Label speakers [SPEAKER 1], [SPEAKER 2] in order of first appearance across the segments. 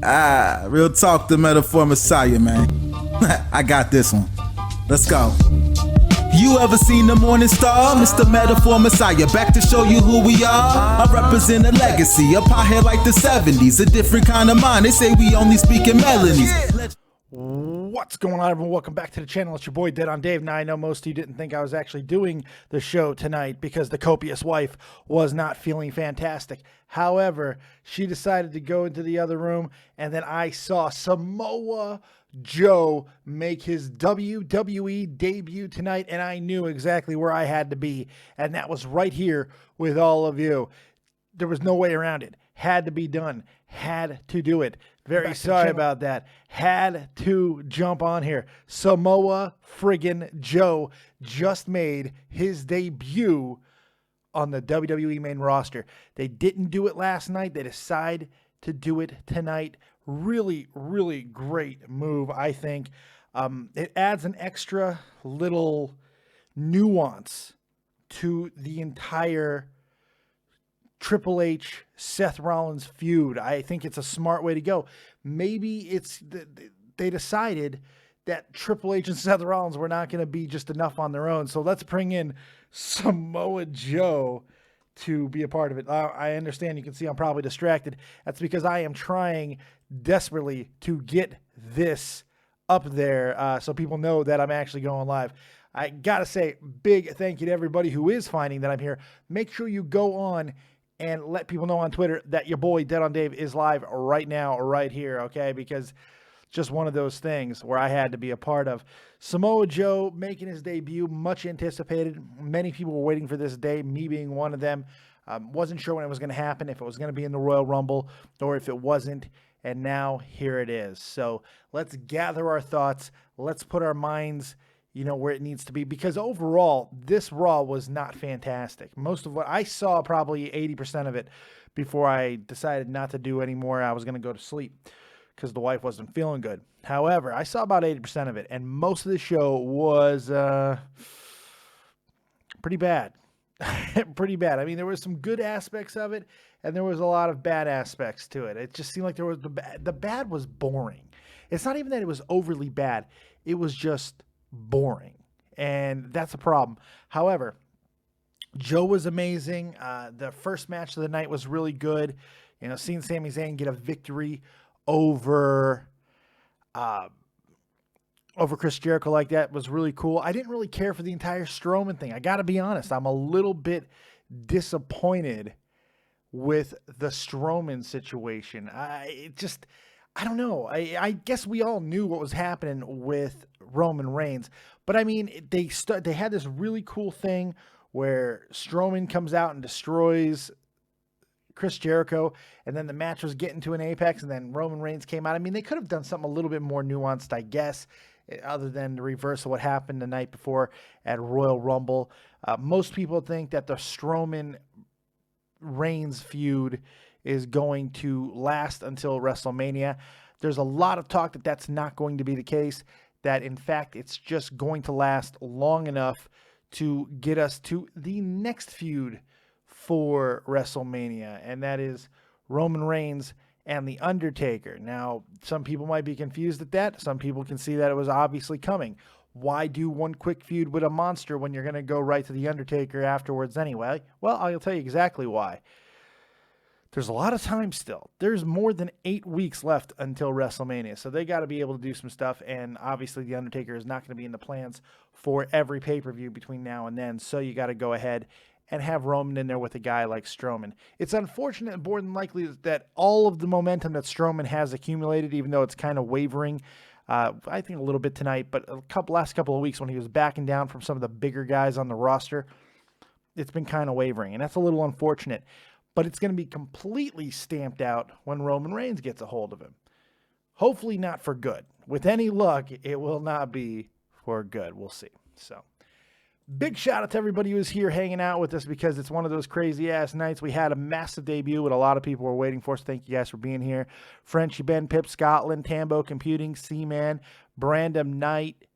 [SPEAKER 1] Real talk, the Metaphor Messiah, man. I got this one. Let's go. You ever seen the morning star? Mr. Metaphor Messiah, back to show you who we are. I represent a legacy, a pothead like the 70s, a different kind of mind. They say we only speak in melodies.
[SPEAKER 2] What's going on, everyone? Welcome back to the channel. It's your boy, Dead on Dave. Now, I know most of you didn't think I was actually doing the show tonight because the copious wife was not feeling fantastic. However, she decided to go into the other room, and then I saw Samoa Joe make his WWE debut tonight, and I knew exactly where I had to be, and that was right here with all of you. There was no way around it. Had to be done. Had to do it. Very sorry about that. Had to jump on here. Samoa friggin' Joe just made his debut on the WWE main roster. They didn't do it last night. They decided to do it tonight. Really, really great move, I think. It adds an extra little nuance to the entire Triple H, Seth Rollins feud. I think it's a smart way to go. Maybe it's they decided that Triple H and Seth Rollins were not going to be just enough on their own. So let's bring in Samoa Joe to be a part of it. I understand. You can see I'm probably distracted. That's because I am trying desperately to get this up there so people know that I'm actually going live. I got to say, big thank you to everybody who is finding that I'm here. Make sure you go on and let people know on Twitter that your boy Dead on Dave is live right now, right here, okay? Because just one of those things where I had to be a part of. Samoa Joe making his debut, much anticipated. Many people were waiting for this day, me being one of them. Wasn't sure when it was going to happen, if it was going to be in the Royal Rumble or if it wasn't. And now here it is. So let's gather our thoughts. Let's put our minds, where it needs to be, because overall, this Raw was not fantastic. Most of what I saw, probably 80% of it, before I decided not to do anymore. I was going to go to sleep because the wife wasn't feeling good. However, I saw about 80% of it, and most of the show was pretty bad. Pretty bad. I mean, there were some good aspects of it, and there was a lot of bad aspects to it. It just seemed like there was the bad was boring. It's not even that it was overly bad. It was just boring, and that's a problem. However, Joe was amazing. The first match of the night was really good. Seeing Sami Zayn get a victory over Chris Jericho like that was really cool. I didn't really care for the entire Strowman thing. I got to be honest. I'm a little bit disappointed with the Strowman situation. I don't know. I guess we all knew what was happening with Roman Reigns, but I mean, they had this really cool thing where Strowman comes out and destroys Chris Jericho, and then the match was getting to an apex, and then Roman Reigns came out. I mean, they could have done something a little bit more nuanced, I guess, other than the reverse of what happened the night before at Royal Rumble. Most people think that the Strowman Reigns feud is going to last until WrestleMania. There's a lot of talk that that's not going to be the case, that in fact it's just going to last long enough to get us to the next feud for WrestleMania, and that is Roman Reigns and The Undertaker. Now, some people might be confused at that. Some people can see that it was obviously coming. Why do one quick feud with a monster when you're going to go right to The Undertaker afterwards anyway? Well, I'll tell you exactly why. There's a lot of time still. There's more than 8 weeks left until WrestleMania, so they got to be able to do some stuff, and obviously The Undertaker is not going to be in the plans for every pay-per-view between now and then, so you got to go ahead and have Roman in there with a guy like Strowman. It's unfortunate and more than likely that all of the momentum that Strowman has accumulated, even though it's kind of wavering, I think a little bit tonight, but last couple of weeks when he was backing down from some of the bigger guys on the roster, it's been kind of wavering, and that's a little unfortunate. But it's going to be completely stamped out when Roman Reigns gets a hold of him. Hopefully not for good. With any luck, it will not be for good. We'll see. So, big shout out to everybody who's here hanging out with us, because it's one of those crazy-ass nights. We had a massive debut that a lot of people were waiting for, so thank you guys for being here. Frenchie Ben, Pip Scotland, Tambo Computing, Seaman, Brandon Knight,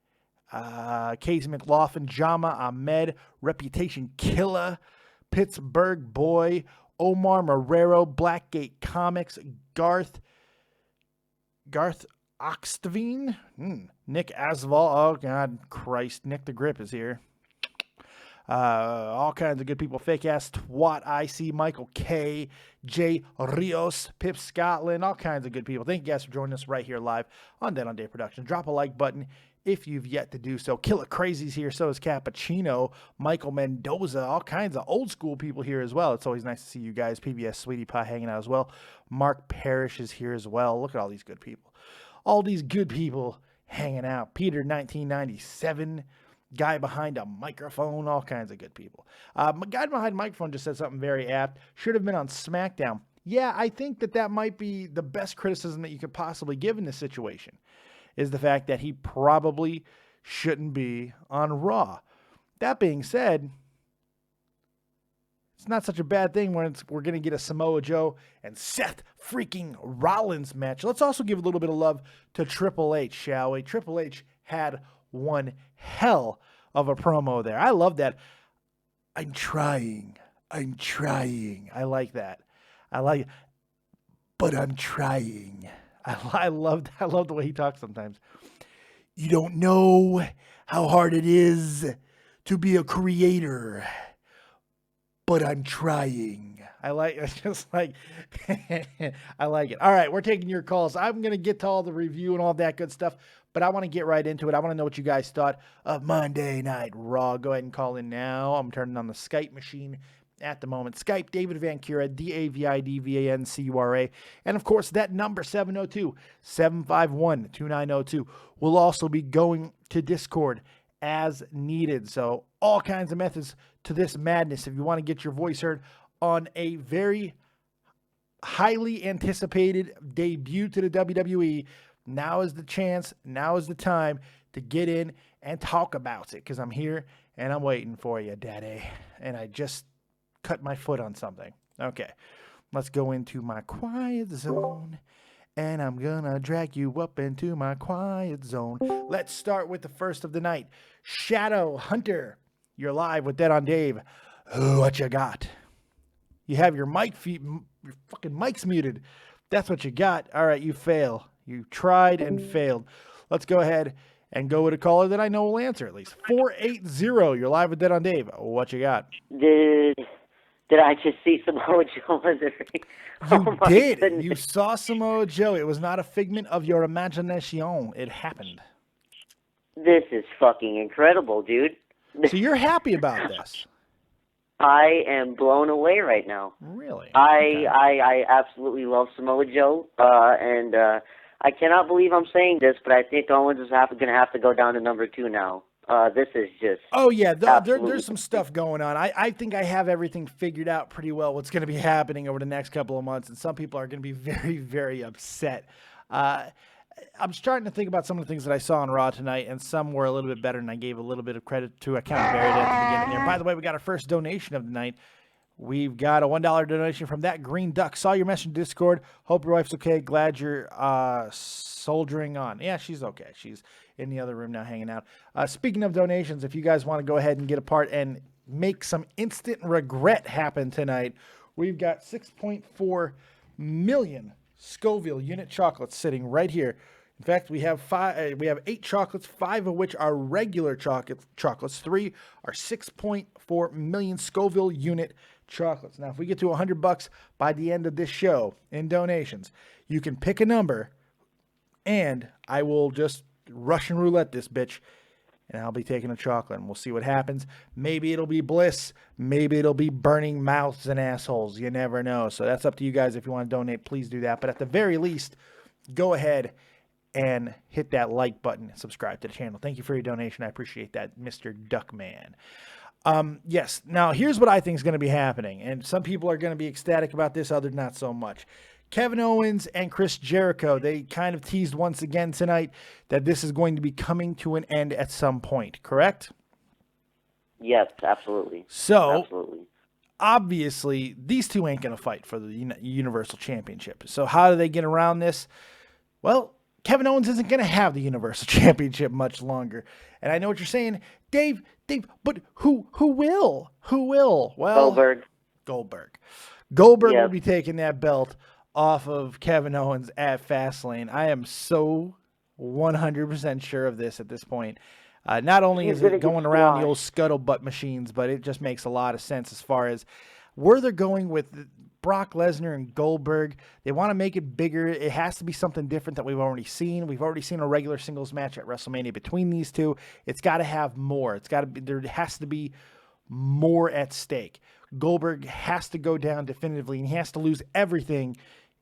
[SPEAKER 2] Casey McLaughlin, Jama Ahmed, Reputation Killer, Pittsburgh Boy, Omar Marrero, Blackgate Comics, Garth, Garth Oxtevine, Nick Asval. Oh, God, Christ. Nick the Grip is here. All kinds of good people. Fake ass twat. IC Michael K. J. Rios. Pip Scotland. All kinds of good people. Thank you guys for joining us right here live on Dead on Day Productions. Drop a like button if you've yet to do so. Killer Crazy's here. So is Cappuccino. Michael Mendoza. All kinds of old school people here as well. It's always nice to see you guys. PBS Sweetie Pie hanging out as well. Mark Parrish is here as well. Look at all these good people. All these good people hanging out. Peter 1997. Guy behind a microphone, all kinds of good people. Guy behind a microphone just said something very apt. Should have been on SmackDown. Yeah, I think that might be the best criticism that you could possibly give in this situation, is the fact that he probably shouldn't be on Raw. That being said, it's not such a bad thing when we're going to get a Samoa Joe and Seth freaking Rollins match. Let's also give a little bit of love to Triple H, shall we? Triple H had one hell of a promo there. I love that. I'm trying. I like that. I like it. But I'm trying. I love the way he talks sometimes. You don't know how hard it is to be a creator, but I'm trying. I like it. All right, we're taking your calls. I'm going to get to all the review and all that good stuff, but I want to get right into it. I want to know what you guys thought of Monday Night Raw. Go ahead and call in now. I'm turning on the Skype machine at the moment. Skype, David Vancura, DAVIDVANCURA. And, of course, that number, 702-751-2902, will also be going to Discord as needed. So all kinds of methods to this madness. If you want to get your voice heard on a very highly anticipated debut to the WWE, now is the chance, now is the time to get in and talk about it, because I'm here and I'm waiting for you, Daddy. And I just cut my foot on something. Okay, let's go into my quiet zone, and I'm gonna drag you up into my quiet zone. Let's start with the first of the night. Shadow Hunter, you're live with Dead on Dave. What you got? You have your your fucking mic's muted. That's what you got. All right, you fail. You tried and failed. Let's go ahead and go with a caller that I know will answer at least. 480, you're live with Dead on Dave. What you got?
[SPEAKER 3] Did I just see Samoa Joe on the ring?
[SPEAKER 2] You did. Goodness. You saw Samoa Joe. It was not a figment of your imagination. It happened.
[SPEAKER 3] This is fucking incredible, dude.
[SPEAKER 2] So you're happy about this?
[SPEAKER 3] I am blown away right now.
[SPEAKER 2] Really?
[SPEAKER 3] Okay. I absolutely love Samoa Joe, and I cannot believe I'm saying this, but I think Owens is going to have to go down to number 2 now. This is just...
[SPEAKER 2] Oh, yeah, there's some stuff going on. I think I have everything figured out pretty well, what's going to be happening over the next couple of months, and some people are going to be very, very upset. I'm starting to think about some of the things that I saw on Raw tonight, and some were a little bit better, and I gave a little bit of credit to Account Buried at the beginning there. By the way, we got our first donation of the night. We've got a $1 donation from That Green Duck. Saw your message in Discord. Hope your wife's okay. Glad you're soldiering on. Yeah, she's okay. She's in the other room now hanging out. Speaking of donations, if you guys want to go ahead and get a part and make some instant regret happen tonight, we've got 6.4 million Scoville unit chocolates sitting right here. In fact, we have 8 chocolates, 5 of which are regular chocolates. 3 are 6.4 million Scoville unit chocolates. Now, if we get to $100 by the end of this show in donations, you can pick a number, and I will just Russian roulette this bitch, and I'll be taking a chocolate, and we'll see what happens. Maybe it'll be bliss. Maybe it'll be burning mouths and assholes. You never know. So that's up to you guys. If you want to donate, please do that. But at the very least, go ahead and hit that like button and subscribe to the channel. Thank you for your donation. I appreciate that, Mr. Duckman. Yes. Now, here's what I think is going to be happening. And some people are going to be ecstatic about this, others not so much. Kevin Owens and Chris Jericho, they kind of teased once again tonight that this is going to be coming to an end at some point, correct?
[SPEAKER 3] Yes, absolutely.
[SPEAKER 2] So,
[SPEAKER 3] absolutely.
[SPEAKER 2] Obviously, these two ain't going to fight for the Universal Championship. So how do they get around this? Well, Kevin Owens isn't going to have the Universal Championship much longer. And I know what you're saying, Dave, but who will? Who will? Well,
[SPEAKER 3] Goldberg
[SPEAKER 2] will be taking that belt off of Kevin Owens at Fastlane. I am so 100% sure of this at this point. Not only is it going around the old scuttlebutt machines, but it just makes a lot of sense as far as where they're going with Brock Lesnar and Goldberg. They want to make it bigger. It has to be something different that we've already seen. We've already seen a regular singles match at WrestleMania between these two. It's got to have more. It's got to be, there has to be more at stake. Goldberg has to go down definitively, and he has to lose everything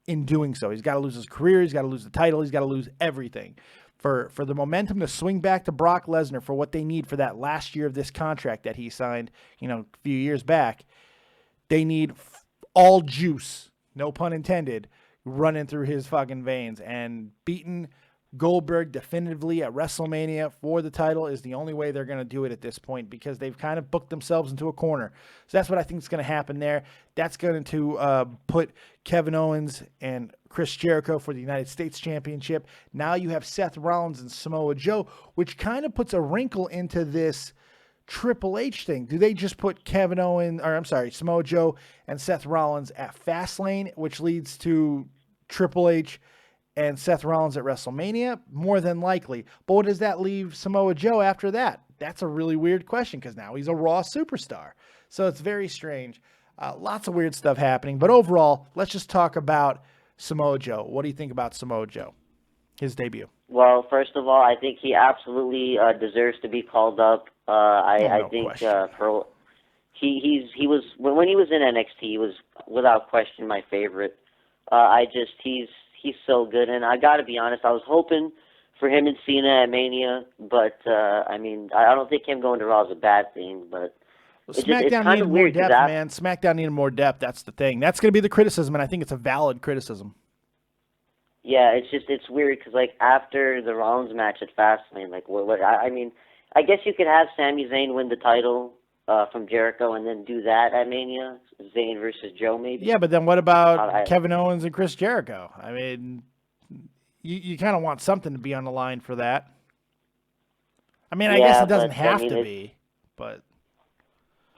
[SPEAKER 2] in doing so. He's got to lose his career. He's got to lose the title. He's got to lose everything. For the momentum to swing back to Brock Lesnar for what they need for that last year of this contract that he signed, a few years back, they need all juice, no pun intended, running through his fucking veins. And beating Goldberg definitively at WrestleMania for the title is the only way they're going to do it at this point, because they've kind of booked themselves into a corner. So that's what I think is going to happen there. That's going to put Kevin Owens and Chris Jericho for the United States Championship. Now you have Seth Rollins and Samoa Joe, which kind of puts a wrinkle into this Triple H thing. Do they just put Samoa Joe and Seth Rollins at Fastlane, which leads to Triple H and Seth Rollins at WrestleMania? More than likely. But what does that leave Samoa Joe after that? That's a really weird question, because now he's a Raw superstar. So it's very strange. Lots of weird stuff happening. But overall, let's just talk about Samoa Joe. What do you think about Samoa Joe? His debut. Well,
[SPEAKER 3] first of all, I think he absolutely deserves to be called up. I think he was when he was in NXT, he was without question my favorite. He's so good, and I got to be honest, I was hoping for him and Cena at Mania, but I don't think him going to Raw is a bad thing. But
[SPEAKER 2] SmackDown needed more depth, man. SmackDown needed more depth. That's the thing. That's going to be the criticism, and I think it's a valid criticism.
[SPEAKER 3] Yeah, it's weird because after the Rollins match at Fastlane, I guess you could have Sami Zayn win the title from Jericho and then do that at Mania, Zayn versus Joe maybe.
[SPEAKER 2] Yeah, but then what about Kevin Owens and Chris Jericho? I mean, you kind of want something to be on the line for that. I mean, I guess it doesn't have to be, but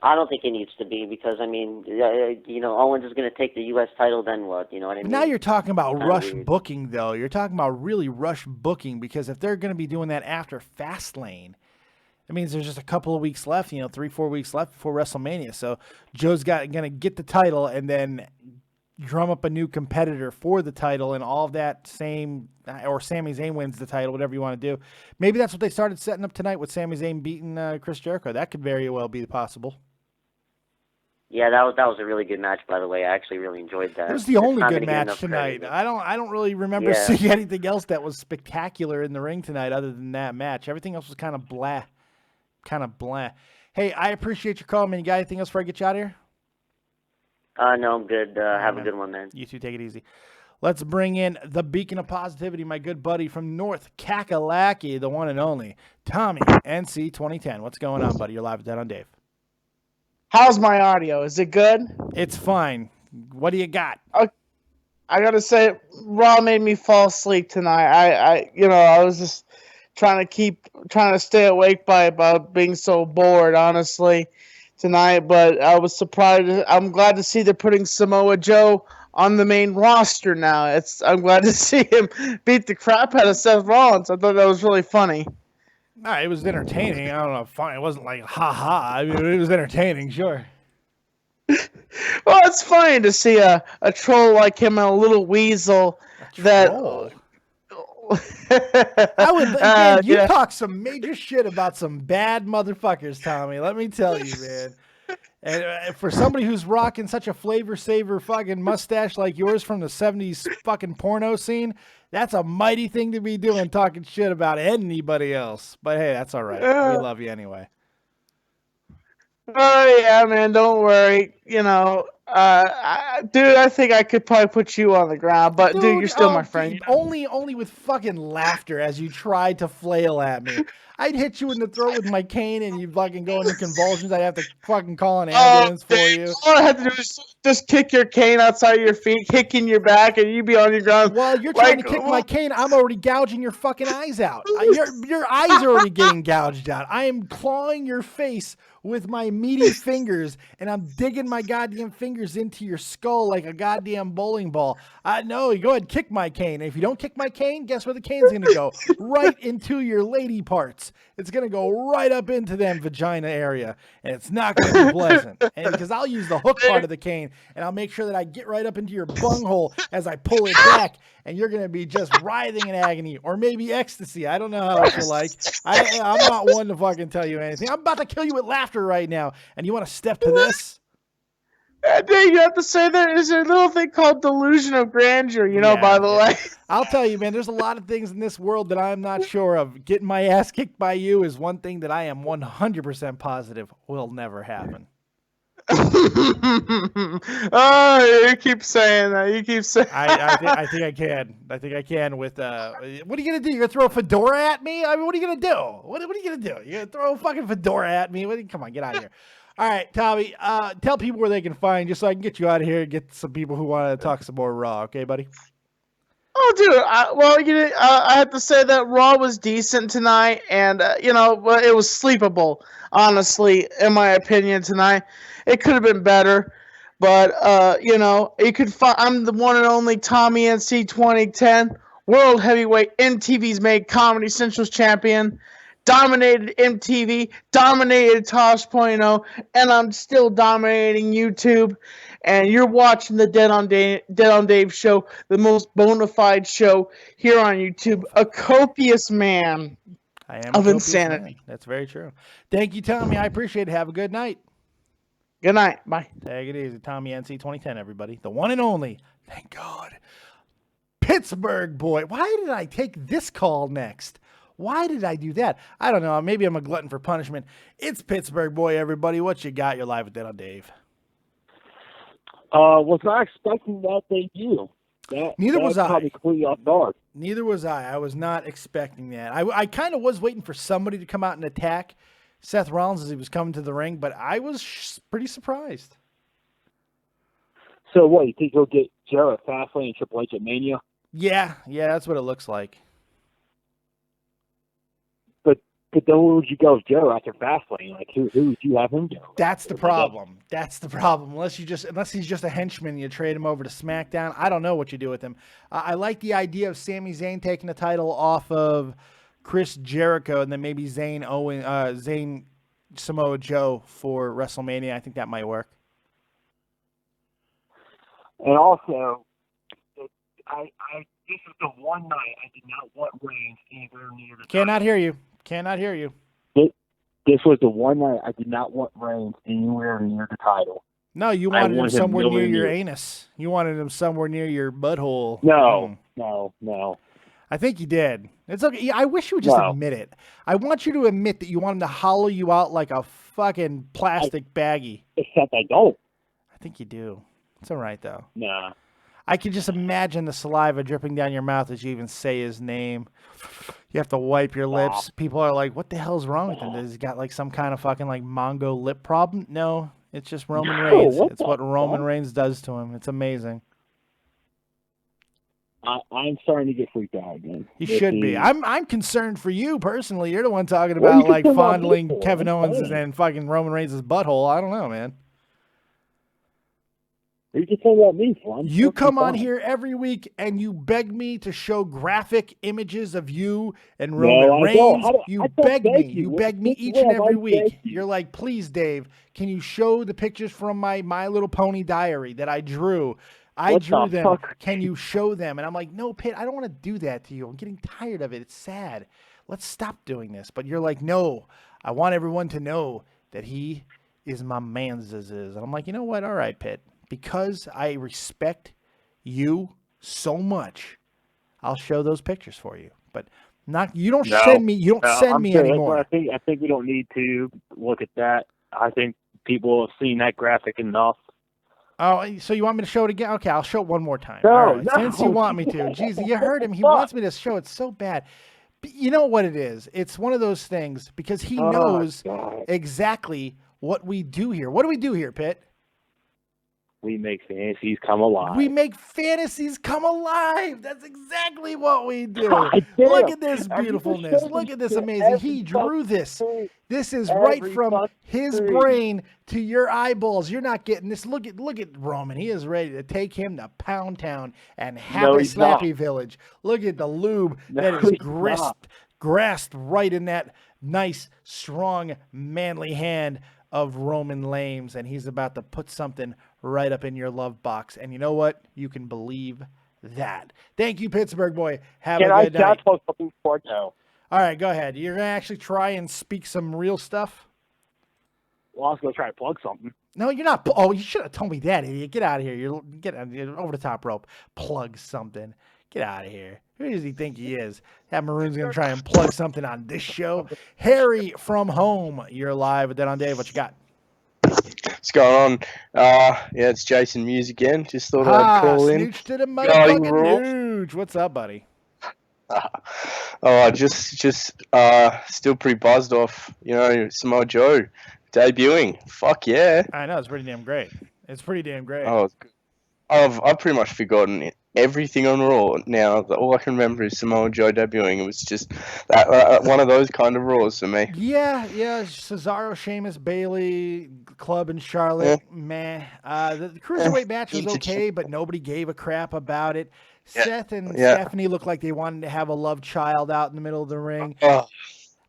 [SPEAKER 3] I don't think it needs to be, because Owens is going to take the U.S. title. Then what? You know what I mean?
[SPEAKER 2] Now you're talking about rush booking, though. You're talking about really rush booking, because if they're going to be doing that after Fastlane, it means there's just a couple of weeks left. 3-4 weeks left before WrestleMania. So Joe's going to get the title and then drum up a new competitor for the title, and all of that or Sami Zayn wins the title, whatever you want to do. Maybe that's what they started setting up tonight with Sami Zayn beating Chris Jericho. That could very well be possible.
[SPEAKER 3] Yeah, that was a really good match, by the way. I actually really enjoyed that.
[SPEAKER 2] It was the only good match tonight. I don't really remember seeing anything else that was spectacular in the ring tonight other than that match. Everything else was kind of blah. Hey, I appreciate your call, man. You got anything else before I get you out of here?
[SPEAKER 3] No, I'm good. Have a good one, man.
[SPEAKER 2] You too. Take it easy. Let's bring in the beacon of positivity, my good buddy from North Kakalaki, the one and only Tommy NC 2010. What's going on, buddy? You're live with Dead on Dave.
[SPEAKER 4] How's my audio? Is it good?
[SPEAKER 2] It's fine. What do you got?
[SPEAKER 4] I gotta say, Raw made me fall asleep tonight. I was just trying to stay awake by being so bored, honestly, tonight. But I was surprised. I'm glad to see they're putting Samoa Joe on the main roster now. I'm glad to see him beat the crap out of Seth Rollins. I thought that was really funny.
[SPEAKER 2] No, it was entertaining. I don't know, funny. It wasn't like ha-ha. I mean, it was entertaining, sure.
[SPEAKER 4] Well, it's funny to see a troll like him and a little weasel
[SPEAKER 2] I would. You talk some major shit about some bad motherfuckers, Tommy. Let me tell you, man. And for somebody who's rocking such a flavor saver fucking mustache like yours from the 70s fucking porno scene, that's a mighty thing to be doing, talking shit about anybody else. But hey, that's all right. We love you anyway.
[SPEAKER 4] Oh yeah, man, don't worry. Dude, I think I could probably put you on the ground, but dude, you're still my friend.
[SPEAKER 2] Only with fucking laughter as you tried to flail at me. I'd hit you in the throat with my cane and you'd fucking go into convulsions. I'd have to fucking call an ambulance for you.
[SPEAKER 4] All I have to do is just kick your cane outside your feet, kicking your back, and you'd be on your ground.
[SPEAKER 2] While you're trying to kick my cane, I'm already gouging your fucking eyes out. Your eyes are already getting gouged out. I am clawing your face with my meaty fingers, and I'm digging my goddamn fingers into your skull like a goddamn bowling ball. No, you go ahead and kick my cane. And if you don't kick my cane, guess where the cane's going to go? Right into your lady parts. It's going to go right up into them vagina area, and it's not going to be pleasant. And because I'll use the hook part of the cane, and I'll make sure that I get right up into your bunghole as I pull it back, and you're going to be just writhing in agony, or maybe ecstasy. I don't know how you like. I'm not one to fucking tell you anything. I'm about to kill you with laughter right now, and you want to step to this?
[SPEAKER 4] You have to say there's a little thing called delusion of grandeur, by the way.
[SPEAKER 2] I'll tell you, man, there's a lot of things in this world that I'm not sure of. Getting my ass kicked by you is one thing that I am 100% positive will never happen.
[SPEAKER 4] Oh, you keep saying that. You keep saying
[SPEAKER 2] I think I can. I think I can with, what are you going to do? You're going to throw a fedora at me? I mean, what are you going to do? What are you going to do? You're going to throw a fucking fedora at me? Come on, get out of here. All right, Tommy, tell people where they can find, just so I can get you out of here and get some people who want to talk some more Raw. Okay, buddy?
[SPEAKER 4] Oh, dude. I have to say that Raw was decent tonight, and it was sleepable. Honestly, in my opinion, tonight it could have been better, but you could find. I'm the one and only Tommy NC 2010 World Heavyweight MTV's Made Comedy Central's champion. Dominated MTV, dominated Tosh.0, and I'm still dominating YouTube. And you're watching the Dead on Dave show, the most bona fide show here on YouTube. A copious man of insanity.
[SPEAKER 2] Man. That's very true. Thank you, Tommy. I appreciate it. Have a good night.
[SPEAKER 4] Good night. Bye.
[SPEAKER 2] Take it easy. Tommy NC 2010, everybody. The one and only. Thank God. Pittsburgh boy. Why did I take this call next? Why did I do that? I don't know. Maybe I'm a glutton for punishment. It's Pittsburgh boy, everybody. What you got? You're live with Dead on Dave.
[SPEAKER 5] Was not expecting that debut.
[SPEAKER 2] Neither was I.
[SPEAKER 5] Probably completely off guard.
[SPEAKER 2] Neither was I. I was not expecting that. I kind of was waiting for somebody to come out and attack Seth Rollins as he was coming to the ring, but I was pretty surprised.
[SPEAKER 5] So what, you think he'll get Jarrett Fastlane and Triple H at Mania?
[SPEAKER 2] Yeah, that's what it looks like.
[SPEAKER 5] But then where would you go with Joe after Fastlane? Like, who would you have him go?
[SPEAKER 2] That's the problem. That's the problem. Unless he's just a henchman, you trade him over to SmackDown. I don't know what you do with him. I like the idea of Sami Zayn taking the title off of Chris Jericho, and then maybe Zayn Samoa Joe for WrestleMania. I think that might work.
[SPEAKER 5] And also, this is the one night I did not want Reigns anywhere near the
[SPEAKER 2] Cannot hear you. Cannot hear you.
[SPEAKER 5] This was the one night I did not want Reigns anywhere near the title.
[SPEAKER 2] No, you wanted him somewhere near your anus. You wanted him somewhere near your butthole.
[SPEAKER 5] No.
[SPEAKER 2] I think you did. It's okay. I wish you would just admit it. I want you to admit that you want him to hollow you out like a fucking plastic baggie.
[SPEAKER 5] Except I don't.
[SPEAKER 2] I think you do. It's all right, though.
[SPEAKER 5] Nah.
[SPEAKER 2] I can just imagine the saliva dripping down your mouth as you even say his name. You have to wipe your lips. People are like, what the hell's wrong with him? Has he got like some kind of fucking like Mongo lip problem? No, it's just Roman Reigns. It's what Roman Reigns does to him. It's amazing.
[SPEAKER 5] I'm starting to get freaked out again.
[SPEAKER 2] You should be. I'm concerned for you personally. You're the one talking about like fondling Kevin Owens and fucking Roman Reigns' butthole. I don't know, man.
[SPEAKER 5] You just talking about me, Flan.
[SPEAKER 2] You come on here every week and you beg me to show graphic images of you and Roman Reigns. You beg me. You beg me each and every week. You're like, please, Dave, can you show the pictures from my My Little Pony diary that I drew? I drew them. Can you show them? And I'm like, no, Pitt, I don't want to do that to you. I'm getting tired of it. It's sad. Let's stop doing this. But you're like, no, I want everyone to know that he is my man's. And I'm like, you know what? All right, Pitt. Because I respect you so much, I'll show those pictures for you. But you don't send me anymore.
[SPEAKER 5] I think we don't need to look at that. I think people have seen that graphic enough.
[SPEAKER 2] Oh, so you want me to show it again? Okay, I'll show it one more time. All right. Since you want me to. Jeez, you heard him. He wants me to show it so bad. You know what it is? It's one of those things because he knows exactly what we do here. What do we do here, Pitt?
[SPEAKER 5] We make fantasies come alive.
[SPEAKER 2] We make fantasies come alive. That's exactly what we do.
[SPEAKER 5] God damn.
[SPEAKER 2] Look at this beautifulness. Look at this amazing. He drew this. This is right from his brain to your eyeballs. You're not getting this. Look at Roman. He is ready to take him to Pound Town and Happy Slappy Village. Look at the lube that is grasped right in that nice, strong, manly hand of Roman Reigns, and he's about to put something right up in your love box. And you know what? You can believe that. Thank you, Pittsburgh boy. Have a good night.
[SPEAKER 5] Can I plug something for it now?
[SPEAKER 2] All right, go ahead. You're going to actually try and speak some real stuff?
[SPEAKER 5] Well, I was going to try to plug something.
[SPEAKER 2] No, you're not. Oh, you should have told me that, idiot. Get out of here. You're over the top rope. Plug something. Get out of here. Who does he think he is? That Maroon's going to try and plug something on this show. Harry from home. You're live with Dead on Dave. What you got?
[SPEAKER 6] What's going on? Yeah, it's Jason Muse again. Just thought I'd call in.
[SPEAKER 2] Snooch to the motherfucking nooch. What's up, buddy?
[SPEAKER 6] Just still pretty buzzed off, Samoa Joe debuting. Fuck yeah.
[SPEAKER 2] I know, it's pretty damn great. It's pretty damn great.
[SPEAKER 6] Oh, it's good. I've pretty much forgotten everything on Raw now. All I can remember is Samoa Joe debuting. It was just that one of those kind of Raws for me.
[SPEAKER 2] Yeah. Cesaro, Sheamus, Bailey, Club, and Charlotte. Yeah. Meh. The cruiserweight match was okay, but nobody gave a crap about it. Yeah. Seth and Stephanie looked like they wanted to have a love child out in the middle of the ring.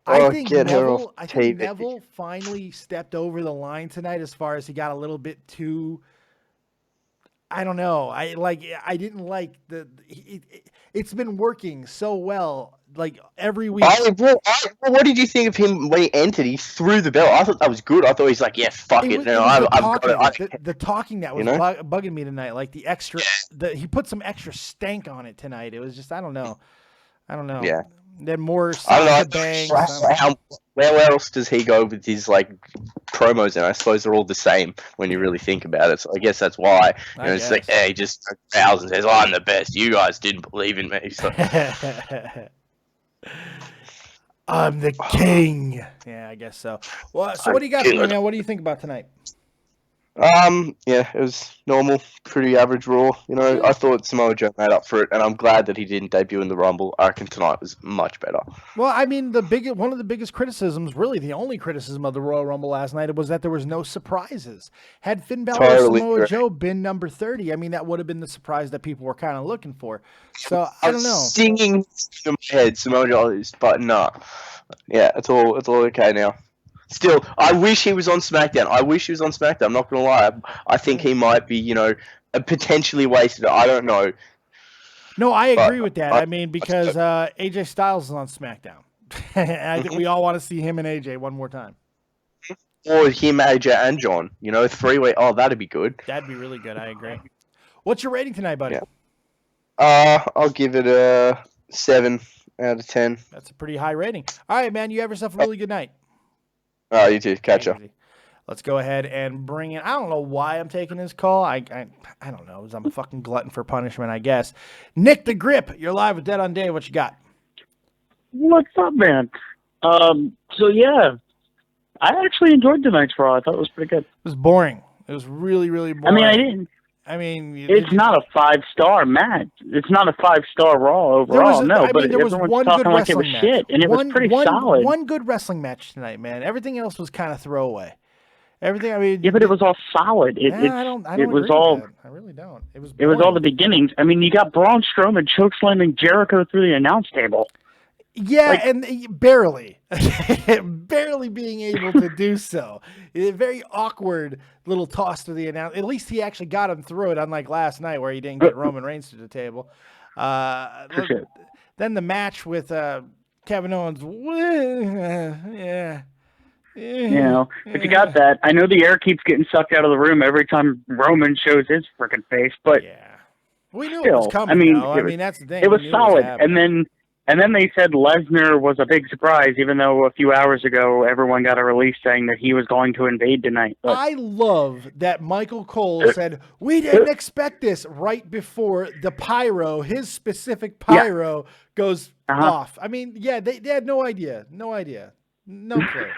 [SPEAKER 2] I think Neville finally stepped over the line tonight as far as he got a little bit too. I don't know. I didn't like it's been working so well, like every week.
[SPEAKER 6] What did you think of him when he entered? He threw the belt. I thought that was good. I thought he's like, yeah, fuck it.
[SPEAKER 2] The talking that was bugging me tonight, like the extra. He put some extra stank on it tonight. It was just I don't know.
[SPEAKER 6] Yeah.
[SPEAKER 2] Then more bangs.
[SPEAKER 6] Where else does he go with his promos? And I suppose they're all the same when you really think about it. So I guess that's why. It's like, hey, just thousands says, I'm the best. You guys didn't believe in me. So.
[SPEAKER 2] I'm the king. Yeah, I guess so. Well, so what do you got for me now? What do you think about tonight?
[SPEAKER 6] Yeah, it was normal, pretty average Raw. I thought Samoa Joe made up for it, and I'm glad that he didn't debut in the Rumble. I reckon tonight was much better.
[SPEAKER 2] Well, I mean, one of the biggest criticisms, really the only criticism of the Royal Rumble last night, was that there was no surprises. Had Finn Balor or Samoa Joe been number 30, I mean, that would have been the surprise that people were kind of looking for. So I don't know.
[SPEAKER 6] Singing in my head, Samoa Joe is, but no. Yeah, it's all okay now. Still, I wish he was on SmackDown. I'm not going to lie. I think he might be, potentially wasted. I don't know.
[SPEAKER 2] No, I agree with that. I mean, because AJ Styles is on SmackDown. I think we all want to see him and AJ one more time.
[SPEAKER 6] Or him, AJ, and John. Three-way. Oh, that'd be good.
[SPEAKER 2] That'd be really good. I agree. What's your rating tonight, buddy?
[SPEAKER 6] Yeah. I'll give it a 7 out of 10.
[SPEAKER 2] That's a pretty high rating. All right, man. You have yourself a really good night.
[SPEAKER 6] All right, you too. Catch up.
[SPEAKER 2] Let's go ahead and bring in. I don't know why I'm taking this call. I don't know. I'm a fucking glutton for punishment, I guess. Nick the Grip, you're live with Dead on Dave. What you got?
[SPEAKER 7] What's up, man? So yeah, I actually enjoyed tonight's Raw. I thought it was pretty good.
[SPEAKER 2] It was boring. It was really, really boring.
[SPEAKER 7] It's not a 5-star match. It's not a 5-star Raw overall. But there was one good wrestling match. Shit, and it was pretty solid.
[SPEAKER 2] One good wrestling match tonight, man. Everything else was kind of throwaway. Everything.
[SPEAKER 7] Yeah, but it was all solid.
[SPEAKER 2] I don't agree with that. I really don't. It was
[SPEAKER 7] all the beginnings. I mean, you got Braun Strowman chokeslamming Jericho through the announce table.
[SPEAKER 2] Yeah, and barely being able to do so. A very awkward little toss to the announcer. At least he actually got him through it, unlike last night where he didn't get Roman Reigns to the table. Then the match with Kevin Owens.
[SPEAKER 7] But you got that. I know the air keeps getting sucked out of the room every time Roman shows his freaking face, but
[SPEAKER 2] we knew it was coming. That's the thing.
[SPEAKER 7] It was solid, and then And then they said Lesnar was a big surprise, even though a few hours ago everyone got a release saying that he was going to invade tonight. But
[SPEAKER 2] I love that Michael Cole said, we didn't expect this right before the pyro, his specific pyro, goes off. I mean, yeah, they had no idea. No idea. No clue.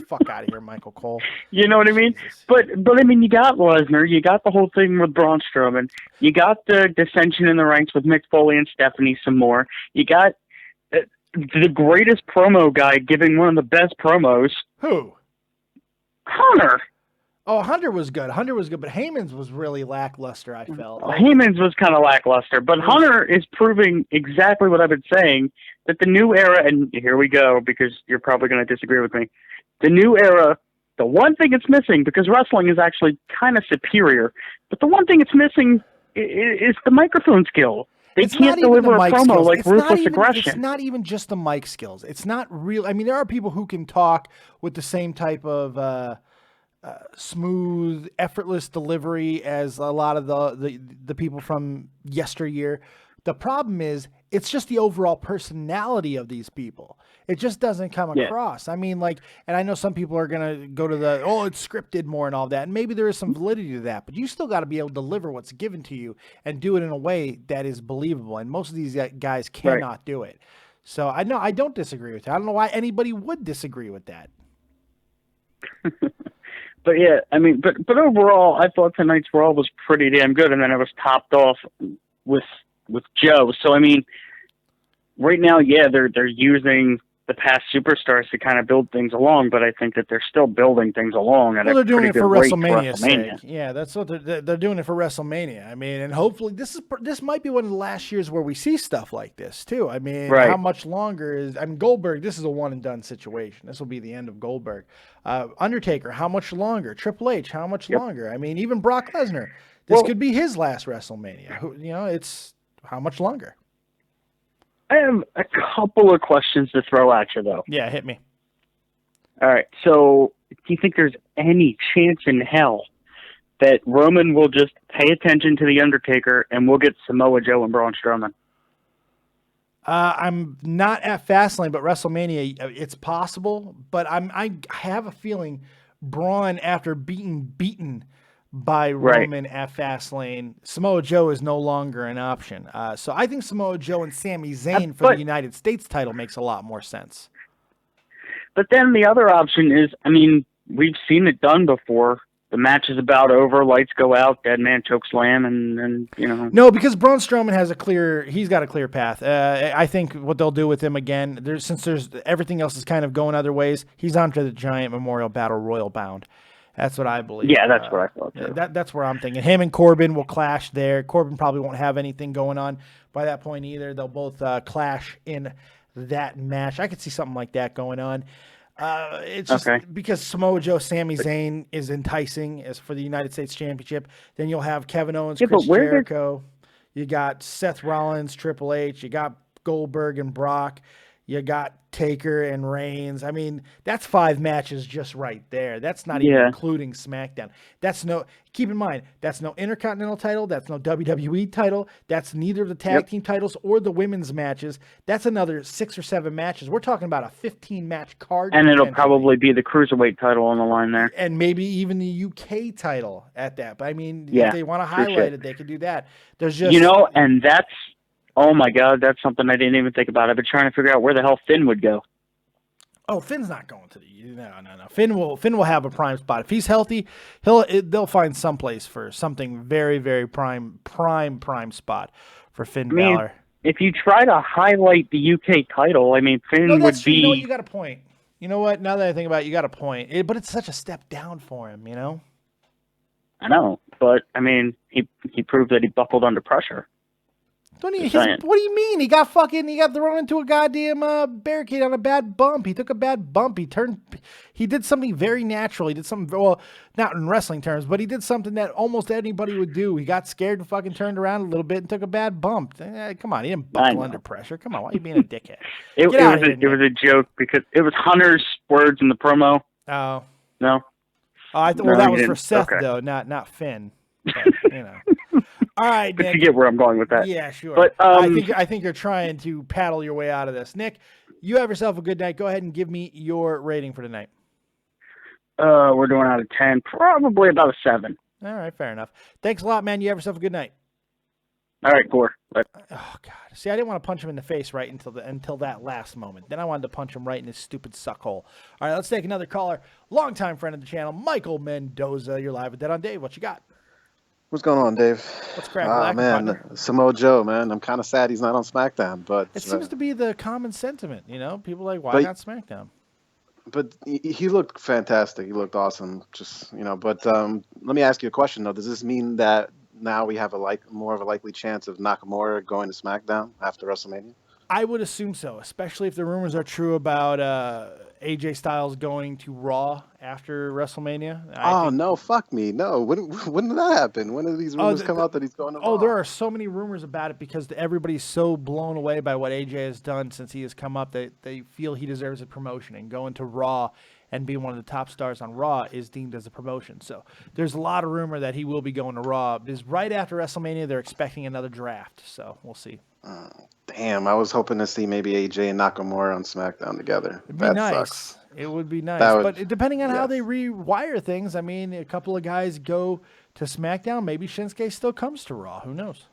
[SPEAKER 2] Fuck out of here, Michael Cole.
[SPEAKER 7] You know what I mean?
[SPEAKER 2] Jesus.
[SPEAKER 7] But I mean, you got Lesnar, you got the whole thing with Braun Strowman, you got the dissension in the ranks with Mick Foley and Stephanie some more. You got the greatest promo guy giving one of the best promos.
[SPEAKER 2] Who?
[SPEAKER 7] Hunter.
[SPEAKER 2] Oh, Hunter was good. But Heyman's was really lackluster, I felt.
[SPEAKER 7] Heyman's was kind of lackluster, but Hunter is proving exactly what I've been saying, that the new era, and here we go, because you're probably going to disagree with me, the new era, the one thing it's missing, because wrestling is actually kind of superior, but the one thing it's missing is the microphone skill. They can't deliver a promo like Ruthless Aggression.
[SPEAKER 2] It's not even just the mic skills. It's not real. I mean, there are people who can talk with the same type of smooth, effortless delivery as a lot of the people from yesteryear. The problem is, it's just the overall personality of these people. It just doesn't come across. I mean, like, and I know some people are going to go to it's scripted more and all that. And maybe there is some validity to that, but you still got to be able to deliver what's given to you and do it in a way that is believable. And most of these guys cannot do it. So I don't disagree with that. I don't know why anybody would disagree with that.
[SPEAKER 7] But yeah, I mean, but overall, I thought tonight's Raw was pretty damn good. And then it was topped off with Joe. So, I mean, right now, yeah, they're using the past superstars to kind of build things along, but I think that they're still building things along at
[SPEAKER 2] they're doing it for
[SPEAKER 7] WrestleMania.
[SPEAKER 2] Sake. Yeah, that's what they're doing it for WrestleMania. I mean, and hopefully this might be one of the last years where we see stuff like this too. I mean, how much longer is? I mean, Goldberg. This is a one and done situation. This will be the end of Goldberg. Undertaker. How much longer? Triple H. How much longer? I mean, even Brock Lesnar. This could be his last WrestleMania. It's how much longer?
[SPEAKER 7] I have a couple of questions to throw at you, though.
[SPEAKER 2] Yeah, hit me.
[SPEAKER 7] All right. So, do you think there's any chance in hell that Roman will just pay attention to The Undertaker and we'll get Samoa Joe and Braun Strowman?
[SPEAKER 2] I'm not at Fastlane, but WrestleMania, it's possible. But I have a feeling Braun, after being beaten by Roman at Fastlane, Samoa Joe is no longer an option. So I think Samoa Joe and Sami Zayn for the United States title makes a lot more sense.
[SPEAKER 7] But then the other option is, I mean, we've seen it done before. The match is about over, lights go out, dead man choke slam, and you know.
[SPEAKER 2] No, because Braun Strowman he's got a clear path. I think what they'll do with him again, since everything else is kind of going other ways, he's onto the Giant Memorial Battle Royal bound. That's what I believe.
[SPEAKER 7] Yeah, that's what I thought too.
[SPEAKER 2] That's where I'm thinking. Him and Corbin will clash there. Corbin probably won't have anything going on by that point either. They'll both clash in that match. I could see something like that going on. It's just because Samoa Joe, Sami Zayn is enticing as for the United States Championship. Then you'll have Kevin Owens, Chris Jericho. You got Seth Rollins, Triple H. You got Goldberg and Brock. You got Taker and Reigns. I mean, that's 5 matches just right there. That's not even including SmackDown. Keep in mind, that's no Intercontinental title. That's no WWE title. That's neither of the tag team titles or the women's matches. That's another 6 or 7 matches. We're talking about a 15-match card.
[SPEAKER 7] And it'll probably be the Cruiserweight title on the line there.
[SPEAKER 2] And maybe even the UK title at that. But I mean, if they want to highlight it, they could do that. There's just...
[SPEAKER 7] and that's... Oh my God, that's something I didn't even think about. I've been trying to figure out where the hell Finn would go.
[SPEAKER 2] Oh, Finn's not going to no. Finn will have a prime spot. If he's healthy, they'll find someplace for something very, very prime spot for Finn Balor.
[SPEAKER 7] If you try to highlight the UK title, I mean, Finn would be...
[SPEAKER 2] You know what, you got a point. You know what? Now that I think about it, you got a point. But it's such a step down for him, you know?
[SPEAKER 7] I know, but I mean, he proved that he buckled under pressure.
[SPEAKER 2] What do you mean? He got thrown into a goddamn barricade on a bad bump. He took a bad bump. He did something very natural. He did something, well, not in wrestling terms, but he did something that almost anybody would do. He got scared and fucking turned around a little bit and took a bad bump. Come on, he didn't buckle under pressure. Come on, why are you being a dickhead?
[SPEAKER 7] It was a joke because it was Hunter's words in the promo.
[SPEAKER 2] Oh.
[SPEAKER 7] No?
[SPEAKER 2] That was for Seth, though, not Finn. But, you know. All right,
[SPEAKER 7] But
[SPEAKER 2] Nick.
[SPEAKER 7] you get where I'm going with that.
[SPEAKER 2] Yeah, sure.
[SPEAKER 7] But
[SPEAKER 2] I think you're trying to paddle your way out of this. Nick, you have yourself a good night. Go ahead and give me your rating for tonight.
[SPEAKER 7] we're doing out of 10, probably about a 7.
[SPEAKER 2] All right, fair enough. Thanks a lot, man. You have yourself a good night.
[SPEAKER 7] All right, Gore. Bye.
[SPEAKER 2] Oh God! See, I didn't want to punch him in the face right until that last moment. Then I wanted to punch him right in his stupid suckhole. All right, let's take another caller. Longtime friend of the channel, Michael Mendoza. You're live with Dead on Dave. What you got?
[SPEAKER 8] What's going on, Dave?
[SPEAKER 2] What's cracking?
[SPEAKER 8] Man, Samoa Joe, man. I'm kind of sad he's not on SmackDown, but
[SPEAKER 2] it seems to be the common sentiment. You know, people are like, why not SmackDown?
[SPEAKER 8] But he looked fantastic. He looked awesome. Just but let me ask you a question though. Does this mean that now we have more of a likely chance of Nakamura going to SmackDown after WrestleMania?
[SPEAKER 2] I would assume so, especially if the rumors are true about AJ Styles going to Raw after WrestleMania.
[SPEAKER 8] No, fuck me. No, when did that happen? When did these rumors come out that he's going to Raw?
[SPEAKER 2] Oh, there are so many rumors about it because everybody's so blown away by what AJ has done since he has come up that they feel he deserves a promotion, and going to Raw and being one of the top stars on Raw is deemed as a promotion. So there's a lot of rumor that he will be going to Raw. Because right after WrestleMania, they're expecting another draft. So we'll see.
[SPEAKER 8] Damn, I was hoping to see maybe AJ and Nakamura on SmackDown together.
[SPEAKER 2] It'd be nice.
[SPEAKER 8] Sucks.
[SPEAKER 2] It would be nice. But depending on how they rewire things, I mean, a couple of guys go to SmackDown. Maybe Shinsuke still comes to Raw. Who knows?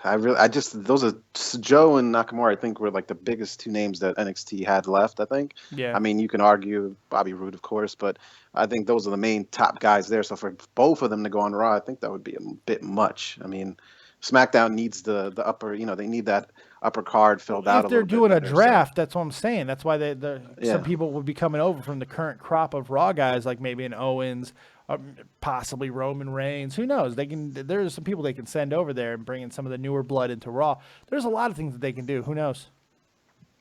[SPEAKER 8] Those are Joe and Nakamura. I think were like the biggest two names that NXT had left. I think.
[SPEAKER 2] Yeah.
[SPEAKER 8] I mean, you can argue Bobby Roode, of course, but I think those are the main top guys there. So for both of them to go on Raw, I think that would be a bit much. I mean, SmackDown needs the upper. They need that upper card filled out.
[SPEAKER 2] If they're doing a draft, that's what I'm saying. That's why some people would be coming over from the current crop of Raw guys, like maybe an Owens. Possibly Roman Reigns. Who knows? There's some people they can send over there and bring in some of the newer blood into Raw. There's a lot of things that they can do. Who knows?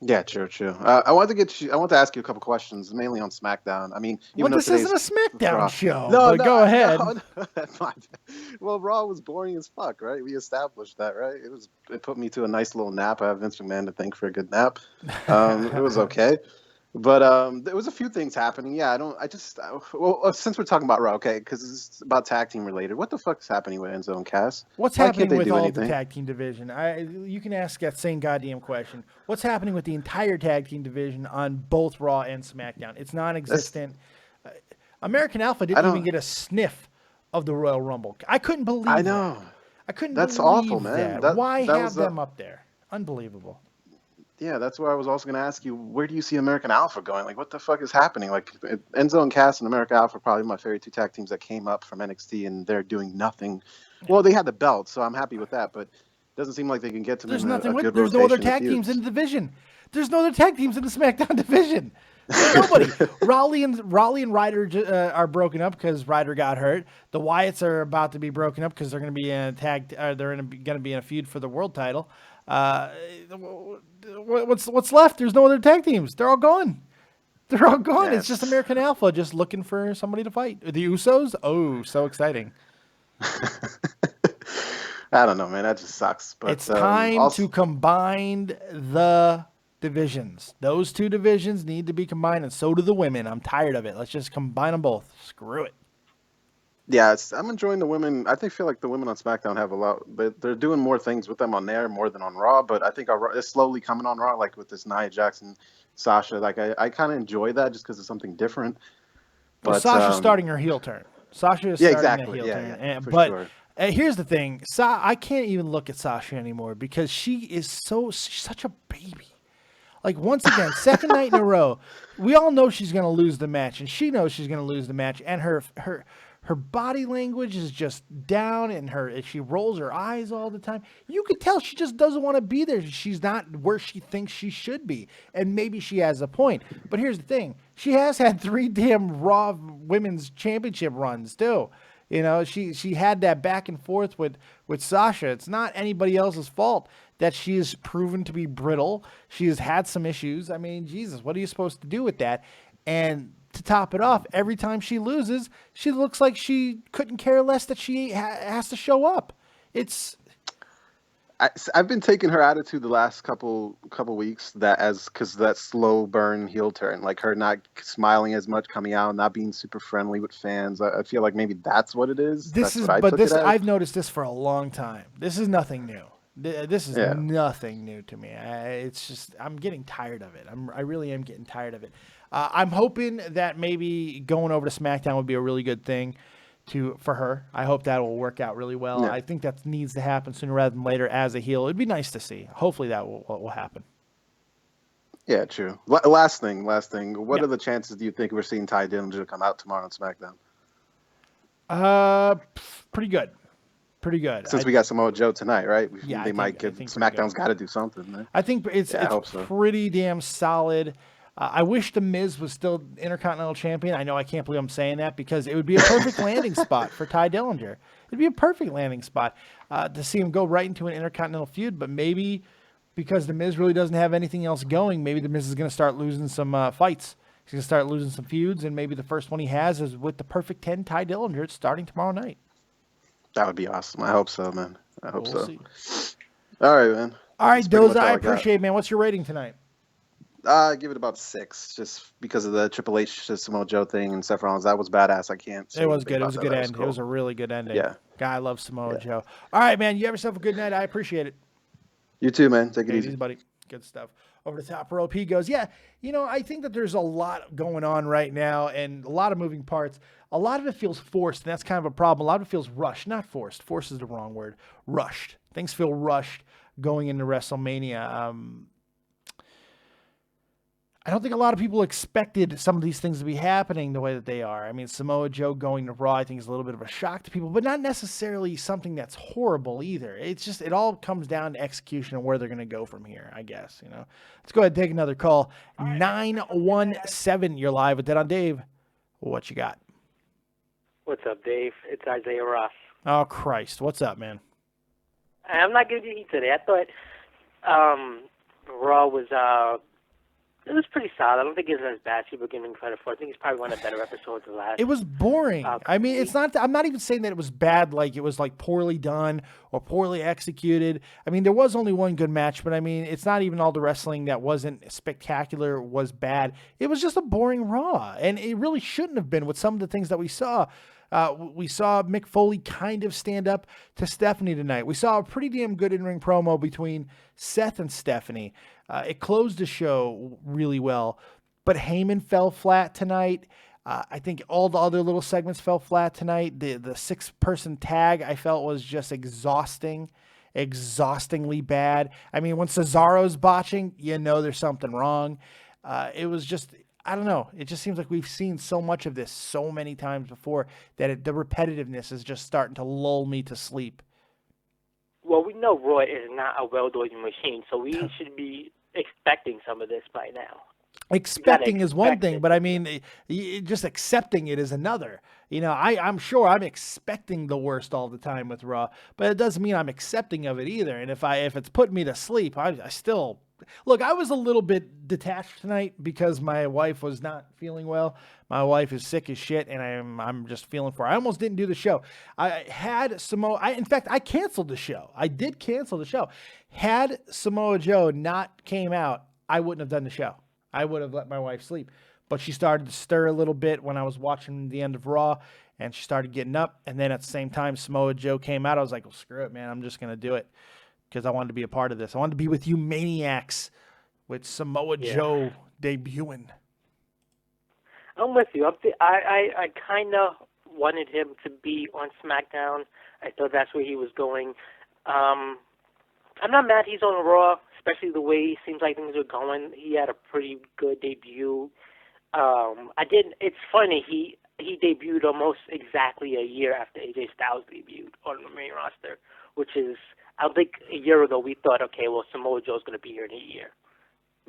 [SPEAKER 8] Yeah, true. I want to ask you a couple questions, mainly on SmackDown. I mean,
[SPEAKER 2] this isn't a SmackDown show.
[SPEAKER 8] No,
[SPEAKER 2] go ahead.
[SPEAKER 8] No. Well, Raw was boring as fuck, right? We established that, right? It put me to a nice little nap. I have Vince McMahon to thank for a good nap. It was okay. But there was a few things happening. Yeah, since we're talking about Raw, okay, because it's about tag team related. What the fuck is happening with Enzo and Cass?
[SPEAKER 2] What's happening with all the tag team division? You can ask that same goddamn question. What's happening with the entire tag team division on both Raw and SmackDown? It's non-existent. American Alpha didn't even get a sniff of the Royal Rumble. I couldn't believe that.
[SPEAKER 8] I know.
[SPEAKER 2] I couldn't
[SPEAKER 8] That's
[SPEAKER 2] believe
[SPEAKER 8] awful, man.
[SPEAKER 2] Why have them up there? Unbelievable.
[SPEAKER 8] Yeah, that's where I was also going to ask you, where do you see American Alpha going? Like, what the fuck is happening? Like, Enzo and Cass and American Alpha are probably my favorite two tag teams that came up from NXT, and they're doing nothing. Well, they had the belt, so I'm happy with that, but it doesn't seem like they can get to
[SPEAKER 2] There's no other tag teams in the division. There's no other tag teams in the SmackDown division. There's nobody. Raleigh and Ryder are broken up because Ryder got hurt. The Wyatts are about to be broken up because they're going to be in a feud for the world title. What's left? There's no other tag teams. They're all gone. Yes. It's just American Alpha just looking for somebody to fight. The Usos? Oh, so exciting.
[SPEAKER 8] I don't know, man. That just sucks. But
[SPEAKER 2] it's time to combine the divisions. Those two divisions need to be combined, and so do the women. I'm tired of it. Let's just combine them both. Screw it.
[SPEAKER 8] Yeah, I'm enjoying the women. I feel like the women on SmackDown have a lot, but they're doing more things with them on there more than on Raw. But I think it's slowly coming on Raw, like with this Nia Jackson, Sasha. Like I kind of enjoy that just because it's something different. But
[SPEAKER 2] Sasha's starting her heel turn. Sasha is starting a heel turn. But here's the thing: I can't even look at Sasha anymore because she's such a baby. Like, once again, second night in a row, we all know she's going to lose the match, and she knows she's going to lose the match, and her body language is just down, and she rolls her eyes all the time. You could tell she just doesn't want to be there. She's not where she thinks she should be, and maybe she has a point. But here's the thing. She has had 3 damn Raw Women's Championship runs, too. You know, she had that back and forth with Sasha. It's not anybody else's fault that she is proven to be brittle. She has had some issues. I mean, Jesus, what are you supposed to do with that? And to top it off, every time she loses, she looks like she couldn't care less that she has to show up.
[SPEAKER 8] I've been taking her attitude the last couple weeks because that slow burn heel turn, like her not smiling as much coming out, not being super friendly with fans. I feel like maybe that's what it is.
[SPEAKER 2] I've noticed this for a long time. This is nothing new. This is nothing new to me. It's just I'm getting tired of it. I really am getting tired of it. I'm hoping that maybe going over to SmackDown would be a really good thing for her. I hope that will work out really well.
[SPEAKER 8] Yeah.
[SPEAKER 2] I think that needs to happen sooner rather than later as a heel. It'd be nice to see. Hopefully that will happen.
[SPEAKER 8] Yeah, true. Last thing. What are the chances do you think we're seeing Ty Dillinger come out tomorrow on SmackDown?
[SPEAKER 2] Pretty good.
[SPEAKER 8] Since we got Samoa Joe tonight, right?
[SPEAKER 2] They
[SPEAKER 8] might get SmackDown's got to do something. Right?
[SPEAKER 2] I think it's pretty damn solid. I wish The Miz was still Intercontinental Champion. I know I can't believe I'm saying that because it would be a perfect landing spot for Ty Dillinger. It'd be a perfect landing spot to see him go right into an Intercontinental feud. But maybe because The Miz really doesn't have anything else going, maybe The Miz is going to start losing some fights. He's going to start losing some feuds, and maybe the first one he has is with the Perfect 10, Ty Dillinger. It's starting tomorrow night.
[SPEAKER 8] That would be awesome. I hope so, man. We'll see. All right, man.
[SPEAKER 2] All right, Doza, I appreciate it, man. What's your rating tonight?
[SPEAKER 8] Give it about 6, just because of the Triple H to Samoa Joe thing and Seth Rollins. That was badass. I can't.
[SPEAKER 2] It was good. It was a good end. Cool. It was a really good ending.
[SPEAKER 8] Yeah.
[SPEAKER 2] Guy loves Samoa Joe. All right, man. You have yourself a good night. I appreciate it.
[SPEAKER 8] You too, man. Take it easy,
[SPEAKER 2] buddy. Good stuff. Over the top rope, he goes, I think that there's a lot going on right now and a lot of moving parts. A lot of it feels forced, and that's kind of a problem. A lot of it feels rushed, not forced. Forced is the wrong word. Rushed. Things feel rushed going into WrestleMania. I don't think a lot of people expected some of these things to be happening the way that they are. I mean, Samoa Joe going to Raw, I think, is a little bit of a shock to people, but not necessarily something that's horrible either. It's just, it all comes down to execution and where they're going to go from here, I guess. Let's go ahead and take another call. 917, you're live with Dead on Dave. What you got?
[SPEAKER 9] What's up, Dave? It's Isaiah Ross.
[SPEAKER 2] Oh, Christ. What's up, man?
[SPEAKER 9] I'm not giving you heat today. I thought Raw was it was pretty solid. I don't think it was as bad as people give him credit for. I think it's probably one of the better episodes of last.
[SPEAKER 2] It was boring. I mean, it's not. I'm not even saying that it was bad. Like it was like poorly done or poorly executed. I mean, there was only one good match, but I mean, it's not even all the wrestling that wasn't spectacular was bad. It was just a boring Raw, and it really shouldn't have been with some of the things that we saw. We saw Mick Foley kind of stand up to Stephanie tonight. We saw a pretty damn good in-ring promo between Seth and Stephanie. It closed the show really well, but Heyman fell flat tonight. I think all the other little segments fell flat tonight. The 6-person tag I felt was just exhaustingly bad. I mean, when Cesaro's botching, there's something wrong. It was just... I don't know. It just seems like we've seen so much of this so many times before that the repetitiveness is just starting to lull me to sleep.
[SPEAKER 9] Well, we know Roy is not a well-oiled machine, so we should be expecting some of this by now.
[SPEAKER 2] Expecting is one thing, but I mean, just accepting it is another. I'm sure I'm expecting the worst all the time with Raw, but it doesn't mean I'm accepting of it either. And if it's putting me to sleep, I still... Look, I was a little bit detached tonight because my wife was not feeling well. My wife is sick as shit, and I'm just feeling for her. I almost didn't do the show. I had Samoa... in fact, I canceled the show. I did cancel the show. Had Samoa Joe not came out, I wouldn't have done the show. I would have let my wife sleep. But she started to stir a little bit when I was watching the end of Raw, and she started getting up. And then at the same time, Samoa Joe came out. I was like, well, screw it, man. I'm just going to do it. Because I wanted to be a part of this. I wanted to be with you maniacs with Samoa Joe debuting.
[SPEAKER 9] I'm with you. I kind of wanted him to be on SmackDown. I thought that's where he was going. I'm not mad he's on Raw, especially the way it seems like things are going. He had a pretty good debut. It's funny, he debuted almost exactly a year after AJ Styles debuted on the main roster, which is... I think a year ago we thought, okay, well, Samoa Joe's going to be here in a year.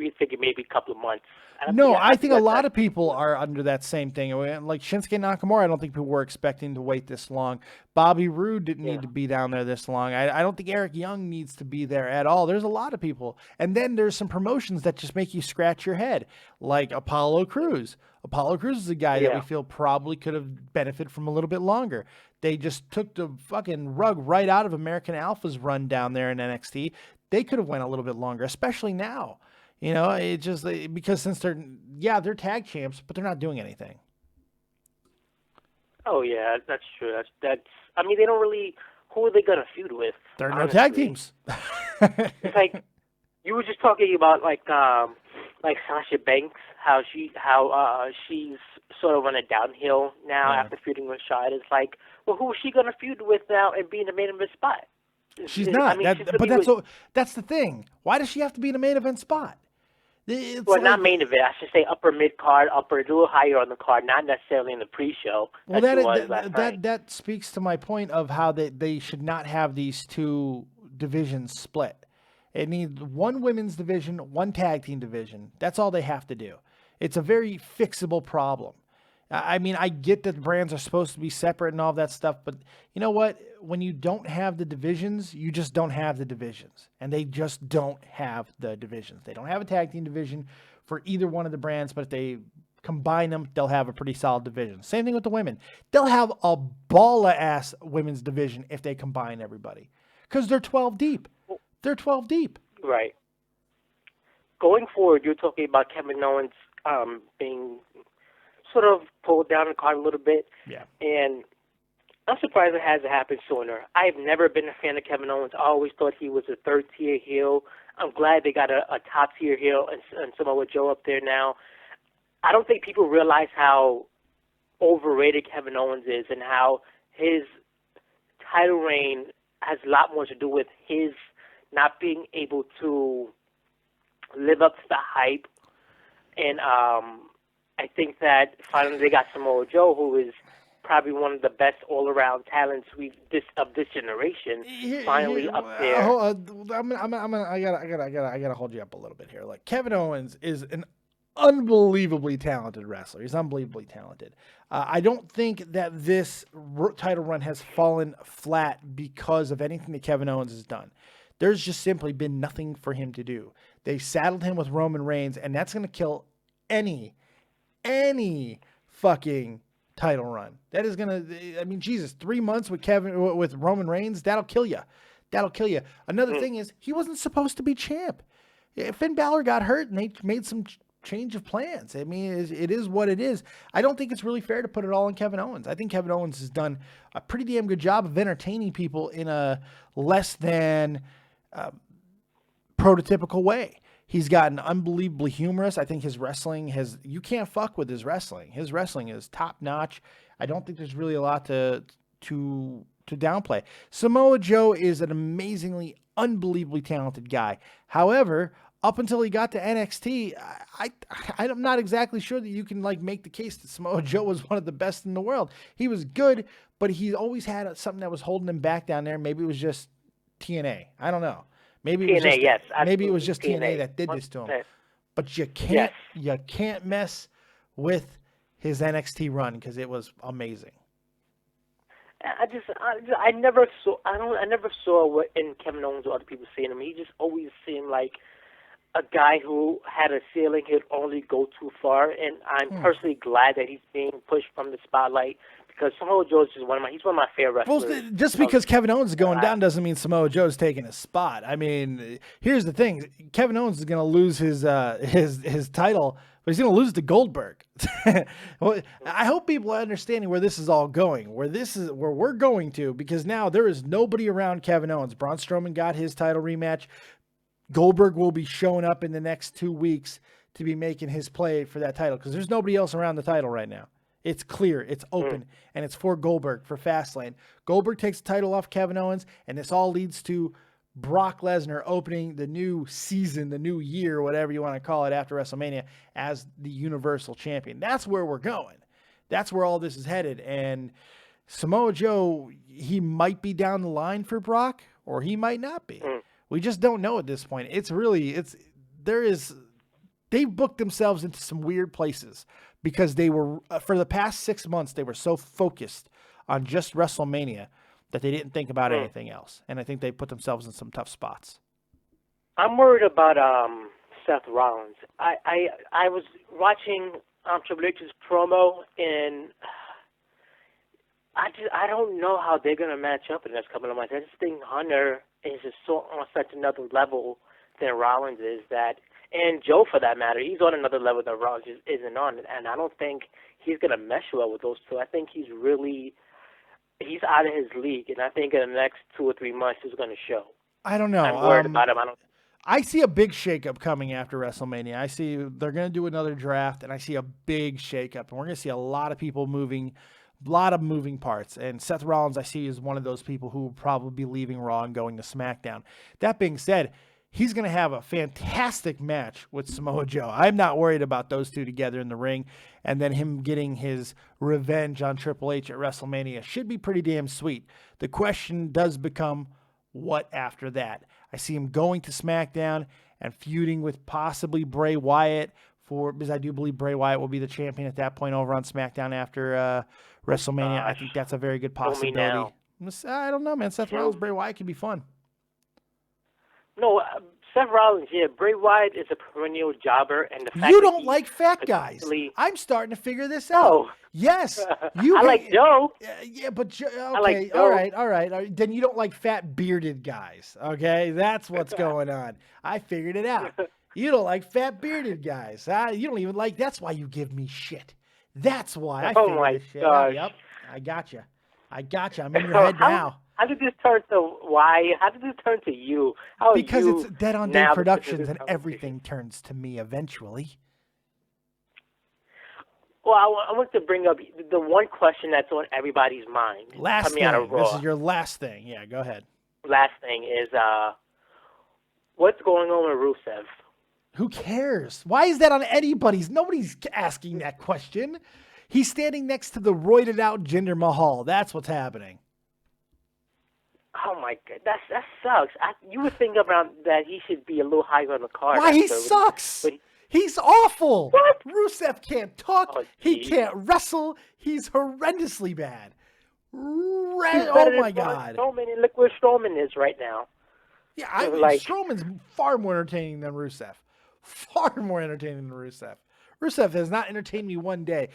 [SPEAKER 9] we thinking maybe a couple of months.
[SPEAKER 2] No, I think a lot of people are under that same thing. Like Shinsuke Nakamura, I don't think people were expecting to wait this long. Bobby Roode didn't need to be down there this long. I don't think Eric Young needs to be there at all. There's a lot of people. And then there's some promotions that just make you scratch your head, like Apollo Crews. Apollo Crews is a guy that we feel probably could have benefited from a little bit longer. They just took the fucking rug right out of American Alpha's run down there in NXT. They could have went a little bit longer, especially now. You know, it just because since they're tag champs, but they're not doing anything.
[SPEAKER 9] Oh yeah, that's true. That's. I mean, they don't really. Who are they gonna feud with?
[SPEAKER 2] There are no tag teams.
[SPEAKER 9] It's like you were just talking about like Sasha Banks, how she's sort of on a downhill now after feuding with Shad. It's like, well, who is she gonna feud with now and be in the main event spot?
[SPEAKER 2] She's not. I mean, that's the thing. Why does she have to be in a main event spot?
[SPEAKER 9] Not main event. I should say upper mid card, a little higher on the card, not necessarily in the pre-show.
[SPEAKER 2] Well, that speaks to my point of how they should not have these two divisions split. It needs one women's division, one tag team division. That's all they have to do. It's a very fixable problem. I mean, I get that the brands are supposed to be separate and all that stuff, but you know what? When you don't have the divisions, you just don't have the divisions. And they just don't have the divisions. They don't have a tag team division for either one of the brands, but if they combine them, they'll have a pretty solid division. Same thing with the women. They'll have a ball-of-ass women's division if they combine everybody. Because they're 12 deep. They're 12 deep.
[SPEAKER 9] Right. Going forward, you're talking about Kevin Owens being sort of pulled down the card a little bit.
[SPEAKER 2] Yeah. And
[SPEAKER 9] I'm surprised it hasn't happened sooner. I've never been a fan of Kevin Owens. I always thought he was a third-tier heel. I'm glad they got a top-tier heel and Samoa Joe up there now. I don't think people realize how overrated Kevin Owens is and how his title reign has a lot more to do with his not being able to live up to the hype. And I think that finally they got Samoa Joe, who is probably one of the best all-around talents of this generation. Finally up there.
[SPEAKER 2] I gotta hold you up a little bit here. Like, Kevin Owens is an unbelievably talented wrestler. He's unbelievably talented. I don't think that this title run has fallen flat because of anything that Kevin Owens has done. There's just simply been nothing for him to do. They saddled him with Roman Reigns, and that's going to kill any fucking title run. That is going to, I mean, Jesus, 3 months with Roman Reigns, that'll kill you. That'll kill you. Another thing is, he wasn't supposed to be champ. Finn Balor got hurt, and they made some change of plans. I mean, it is what it is. I don't think it's really fair to put it all on Kevin Owens. I think Kevin Owens has done a pretty damn good job of entertaining people in a less than prototypical way. He's gotten unbelievably humorous. I think his wrestling you can't fuck with his wrestling. His wrestling is top notch. I don't think there's really a lot to downplay. Samoa Joe is an amazingly, unbelievably talented guy. However, up until he got to NXT, I'm not exactly sure that you can make the case that Samoa Joe was one of the best in the world. He was good, but he always had something that was holding him back down there. Maybe it was just TNA. I don't know. Maybe it was
[SPEAKER 9] TNA,
[SPEAKER 2] just,
[SPEAKER 9] yes.
[SPEAKER 2] Maybe it was just TNA that did this to him. But you can't mess with his NXT run because it was amazing.
[SPEAKER 9] I never saw what in Kevin Owens or other people seeing him. He just always seemed like a guy who had a ceiling, he'd only go too far, and I'm personally glad that he's being pushed from the spotlight because Samoa Joe is just he's one of my favorite wrestlers.
[SPEAKER 2] Well, just because Kevin Owens is going down doesn't mean Samoa Joe's taking a spot. I mean, here's the thing: Kevin Owens is going to lose his title, but he's going to lose to Goldberg. Well, I hope people are understanding where this is all going, where we're going to, because now there is nobody around Kevin Owens. Braun Strowman got his title rematch. Goldberg will be showing up in the next 2 weeks to be making his play for that title because there's nobody else around the title right now. It's clear, it's open, and it's for Goldberg for Fastlane. Goldberg takes the title off Kevin Owens, and this all leads to Brock Lesnar opening the new season, the new year, whatever you want to call it, after WrestleMania as the Universal Champion. That's where we're going. That's where all this is headed. And Samoa Joe, he might be down the line for Brock, or he might not be. We just don't know at this point. There is they booked themselves into some weird places because they were, for the past 6 months, they were so focused on just WrestleMania that they didn't think about anything else. And I think they put themselves in some tough spots.
[SPEAKER 9] I'm worried about Seth Rollins. I was watching Triple H's promo, and I don't know how they're gonna match up in the next couple of months. I just think Hunter is just so on such another level than Rollins is, and Joe for that matter, he's on another level that Rollins isn't on, and I don't think he's gonna mesh well with those two. I think he's out of his league, and I think in the next 2 or 3 months it's gonna show.
[SPEAKER 2] I don't know.
[SPEAKER 9] I'm worried about him.
[SPEAKER 2] I see a big shakeup coming after WrestleMania. I see they're going to do another draft, and I see a big shakeup. And we're going to see a lot of people moving, a lot of moving parts. And Seth Rollins, I see, is one of those people who will probably be leaving Raw and going to SmackDown. That being said, he's going to have a fantastic match with Samoa Joe. I'm not worried about those two together in the ring. And then him getting his revenge on Triple H at WrestleMania should be pretty damn sweet. The question does become, what after that? I see him going to SmackDown and feuding with possibly Bray Wyatt because I do believe Bray Wyatt will be the champion at that point over on SmackDown after WrestleMania. I think that's a very good possibility. I don't know, man. Seth Rollins, Bray Wyatt could be fun.
[SPEAKER 9] No, Seth Rollins, yeah. Bray Wyatt is a perennial jobber, and the fact
[SPEAKER 2] you don't like fat guys. I'm starting to figure this out. Yes, you.
[SPEAKER 9] I like Joe.
[SPEAKER 2] Yeah, but Joe. Okay,
[SPEAKER 9] I like Joe.
[SPEAKER 2] All right. Then you don't like fat bearded guys. Okay, that's what's going on. I figured it out. You don't like fat bearded guys. You don't even like. That's why you give me shit. That's why I figured this shit out. Yep, I got you. I'm in your head now.
[SPEAKER 9] How did this turn to why? How did this turn to you?
[SPEAKER 2] Because it's Dead on Day Productions and everything turns to me eventually.
[SPEAKER 9] Well, I want to bring up the one question that's on everybody's mind.
[SPEAKER 2] Last thing.
[SPEAKER 9] Out of Raw.
[SPEAKER 2] This is your last thing. Yeah, go ahead.
[SPEAKER 9] Last thing is what's going on with Rusev?
[SPEAKER 2] Who cares? Why is that on anybody's? Nobody's asking that question. He's standing next to the roided out Jinder Mahal. That's what's happening.
[SPEAKER 9] Oh my God, that sucks. You would think around that he should be a little higher on the card.
[SPEAKER 2] Why he sucks? He's awful.
[SPEAKER 9] What?
[SPEAKER 2] Rusev can't talk. He can't wrestle. He's horrendously bad. Oh my God.
[SPEAKER 9] Strowman, look where Strowman is right now.
[SPEAKER 2] Yeah, Strowman's far more entertaining than Rusev. Far more entertaining than Rusev. Rusev has not entertained me one day.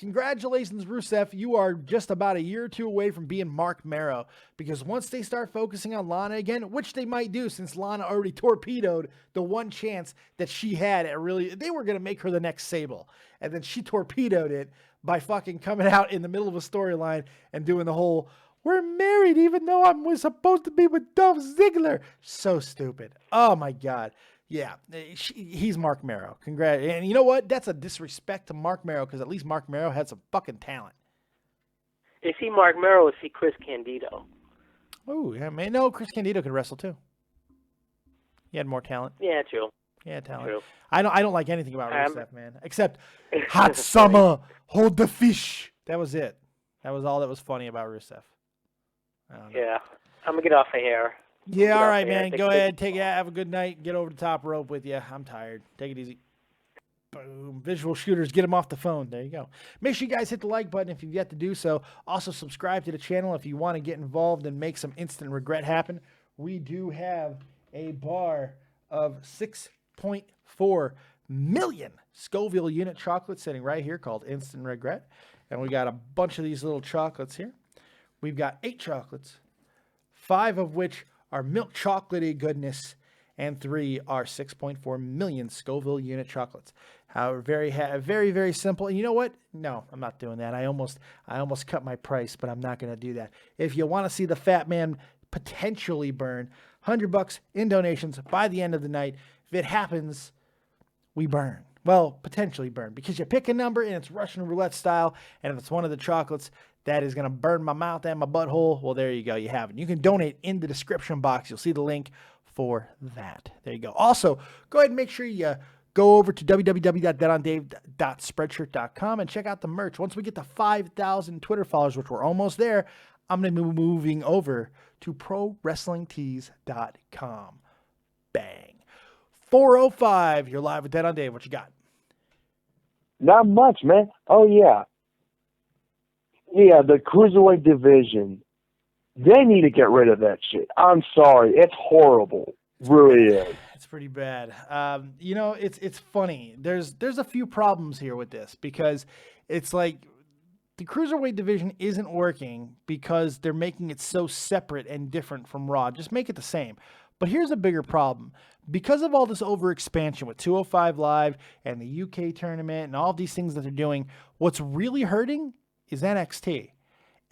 [SPEAKER 2] Congratulations, Rusev. You are just about a year or two away from being Mark Marrow, because once they start focusing on Lana again, which they might do since Lana already torpedoed the one chance that she had they were going to make her the next Sable. And then she torpedoed it by fucking coming out in the middle of a storyline and doing the whole, we're married even though we're supposed to be with Dolph Ziggler. So stupid. Oh my God. Yeah, he's Mark Marrow. Congrats. And you know what? That's a disrespect to Mark Marrow, because at least Mark Marrow had some fucking talent.
[SPEAKER 9] Is he Mark Marrow or is he Chris Candido?
[SPEAKER 2] Oh, yeah, man. No, Chris Candido could wrestle too. He had more talent.
[SPEAKER 9] Yeah, true.
[SPEAKER 2] Yeah, talent.
[SPEAKER 9] True.
[SPEAKER 2] I don't like anything about Rusev, man. Except hot summer, hold the fish. That was it. That was all that was funny about Rusev.
[SPEAKER 9] Yeah, I'm gonna get off of here.
[SPEAKER 2] Yeah, all right, man. Go ahead. Take it. Have a good night. Get over the top rope with you. I'm tired. Take it easy. Boom. Visual shooters. Get them off the phone. There you go. Make sure you guys hit the like button if you've yet to do so. Also, subscribe to the channel if you want to get involved and make some instant regret happen. We do have a bar of 6.4 million Scoville unit chocolate sitting right here called Instant Regret. And we got a bunch of these little chocolates here. We've got 8 chocolates, 5 of which are milk chocolatey goodness, and 3 are 6.4 million Scoville unit chocolates. Very, very simple. And you know what? No, I'm not doing that. I almost cut my price, but I'm not going to do that. If you want to see the fat man potentially burn, $100 in donations by the end of the night. If it happens, we burn. Well, potentially burn, because you pick a number and it's Russian roulette style, and if it's one of the chocolates that is going to burn my mouth and my butthole, well, there you go. You have it. You can donate in the description box. You'll see the link for that. There you go. Also, go ahead and make sure you go over to www.deadondave.spreadshirt.com and check out the merch. Once we get to 5,000 Twitter followers, which we're almost there, I'm going to be moving over to ProWrestlingTees.com. Bang. 405. You're live with Dead on Dave. What you got?
[SPEAKER 10] Not much, man. Oh, yeah. Yeah, the Cruiserweight division. They need to get rid of that shit. I'm sorry. It's horrible. Really is.
[SPEAKER 2] It's pretty bad. It's funny. There's a few problems here with this because it's like the Cruiserweight division isn't working because they're making it so separate and different from Raw. Just make it the same. But here's a bigger problem. Because of all this overexpansion with 205 Live and the UK tournament and all these things that they're doing, what's really hurting is NXT.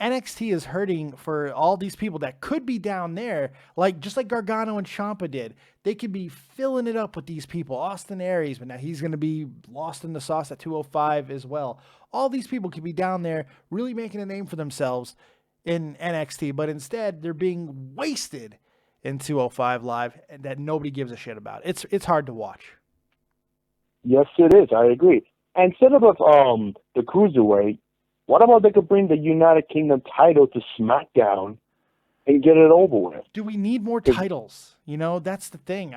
[SPEAKER 2] NXT is hurting for all these people that could be down there, just like Gargano and Ciampa did. They could be filling it up with these people. Austin Aries, but now he's going to be lost in the sauce at 205 as well. All these people could be down there really making a name for themselves in NXT, but instead they're being wasted in 205 Live that nobody gives a shit about. It's hard to watch.
[SPEAKER 10] Yes, it is. I agree. And instead of the Cruiserweight, what about they could bring the United Kingdom title to SmackDown and get it over with?
[SPEAKER 2] Do we need more titles? That's the thing.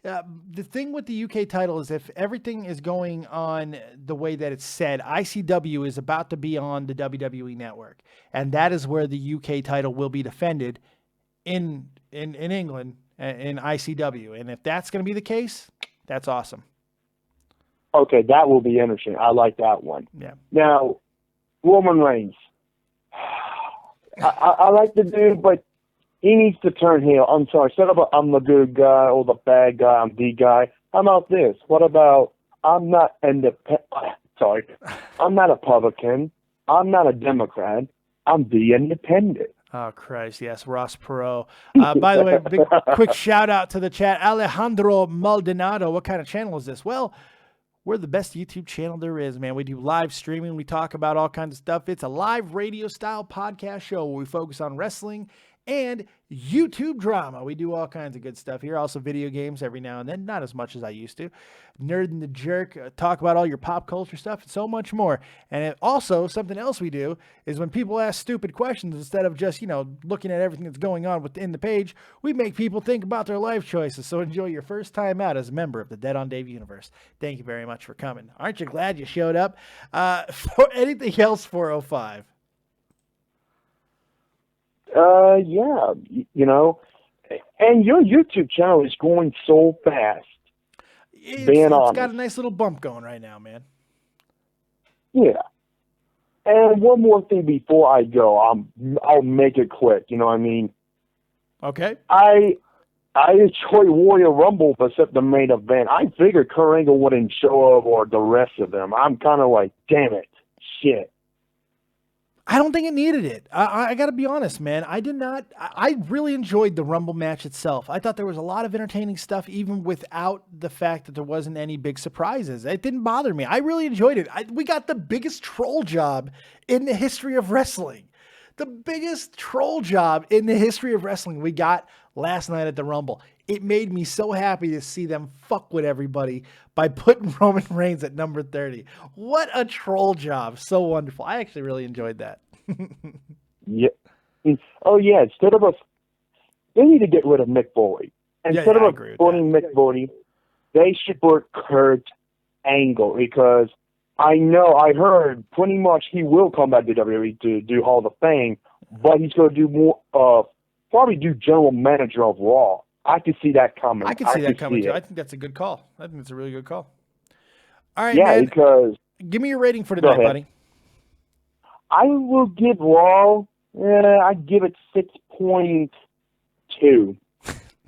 [SPEAKER 2] The thing with the UK title is if everything is going on the way that it's said, ICW is about to be on the WWE network. And that is where the UK title will be defended in England in ICW. And if that's going to be the case, that's awesome.
[SPEAKER 10] Okay, that will be interesting. I like that one.
[SPEAKER 2] Yeah.
[SPEAKER 10] Now, Roman Reigns. I like the dude, but he needs to turn heel. I'm sorry. Instead of I'm the good guy or the bad guy, I'm the guy. How about this? What about I'm not sorry. I'm not a Republican. I'm not a Democrat. I'm the independent.
[SPEAKER 2] Oh, Christ, yes, Ross Perot. By the way, quick shout-out to the chat. Alejandro Maldonado, what kind of channel is this? Well, we're the best YouTube channel there is, man. We do live streaming. We talk about all kinds of stuff. It's a live radio-style podcast show where we focus on wrestling and YouTube drama. We do all kinds of good stuff here. Also video games every now and then. Not as much as I used to. Nerd and the Jerk. Talk about all your pop culture stuff and so much more. And also, something else we do is when people ask stupid questions, instead of just, looking at everything that's going on within the page, we make people think about their life choices. So enjoy your first time out as a member of the Dead on Dave universe. Thank you very much for coming. Aren't you glad you showed up? For anything else, 405?
[SPEAKER 10] Yeah, and your YouTube channel is growing so fast.
[SPEAKER 2] It's got a nice little bump going right now, man.
[SPEAKER 10] Yeah. And one more thing before I go, I'll make it quick. You know what I mean?
[SPEAKER 2] Okay.
[SPEAKER 10] I enjoy Royal Rumble, except the main event. I figured Kurt Angle wouldn't show up or the rest of them. I'm kind of like, damn it, shit.
[SPEAKER 2] I don't think it needed it. I got to be honest, man. I really enjoyed the Rumble match itself. I thought there was a lot of entertaining stuff, even without the fact that there wasn't any big surprises. It didn't bother me. I really enjoyed it. We got the biggest troll job in the history of wrestling. The biggest troll job in the history of wrestling we got last night at the Rumble. It made me so happy to see them fuck with everybody by putting Roman Reigns at number 30. What a troll job. So wonderful. I actually really enjoyed that.
[SPEAKER 10] Yeah. Oh, yeah. They need to get rid of Mick Foley. Instead of putting Mick Foley, they should put Kurt Angle, because I heard pretty much he will come back to WWE to do Hall of Fame, but he's going to do more, probably do general manager of Raw. I can see that coming.
[SPEAKER 2] I can see that coming, too. I think that's a good call. I think it's a really good call. All right,
[SPEAKER 10] yeah,
[SPEAKER 2] man.
[SPEAKER 10] Because...
[SPEAKER 2] Give me your rating for tonight, buddy.
[SPEAKER 10] I will give Raw, I give it 6.2.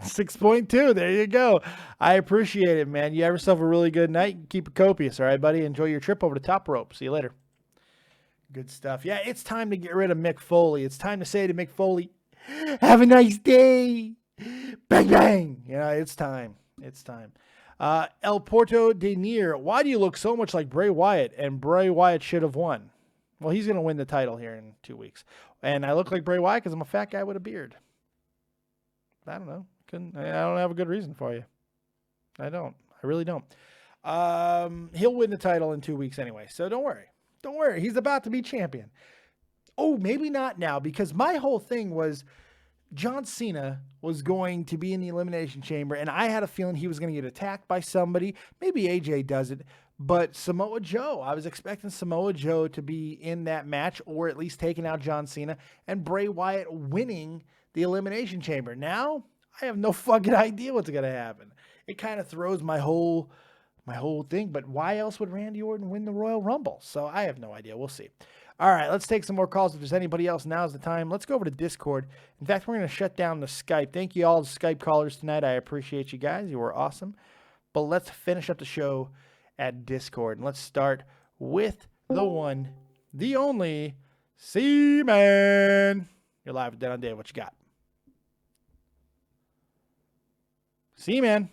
[SPEAKER 2] 6.2. There you go. I appreciate it, man. You have yourself a really good night. Keep it copious, all right, buddy? Enjoy your trip over the top rope. See you later. Good stuff. Yeah, it's time to get rid of Mick Foley. It's time to say to Mick Foley, have a nice day. Bang, bang. It's time. It's time. El Porto de Nier, why do you look so much like Bray Wyatt? And Bray Wyatt should have won. Well, he's going to win the title here in 2 weeks. And I look like Bray Wyatt because I'm a fat guy with a beard. I don't know. I don't have a good reason for you. I don't. I really don't. He'll win the title in 2 weeks anyway. So don't worry. Don't worry. He's about to be champion. Oh, maybe not now, because my whole thing was John Cena was going to be in the Elimination Chamber, and I had a feeling he was going to get attacked by somebody. Maybe AJ does it, but Samoa Joe, I was expecting Samoa Joe to be in that match, or at least taking out John Cena, and Bray Wyatt winning the Elimination Chamber. Now, I have no fucking idea what's going to happen. It kind of throws my whole thing, but why else would Randy Orton win the Royal Rumble? So I have no idea. We'll see. All right, let's take some more calls. If there's anybody else, now's the time. Let's go over to Discord. In fact, we're going to shut down the Skype. Thank you all the Skype callers tonight. I appreciate you guys. You were awesome. But let's finish up the show at Discord. And let's start with the one, the only, C-Man. You're live with Dead on Dave. What you got? C-Man.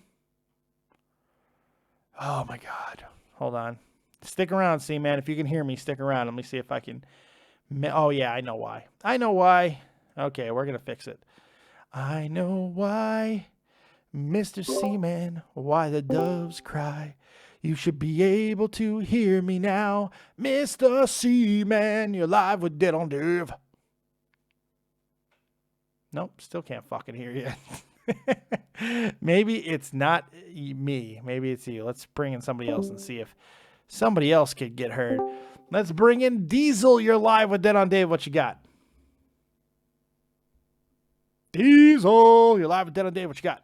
[SPEAKER 2] Oh, my God. Hold on. Stick around, C-Man. If you can hear me, stick around. Let me see if I can. Oh, yeah, I know why. I know why. Okay, we're going to fix it. I know why, Mr. C-Man, why the doves cry. You should be able to hear me now, Mr. C-Man. You're live with Dead on Dave. Nope, still can't fucking hear you. Maybe it's not me. Maybe it's you. Let's bring in somebody else and see if somebody else could get heard. Let's bring in Diesel. You're live with Dead on Dave. What you got? Diesel. You're live with Dead on Dave. What you got?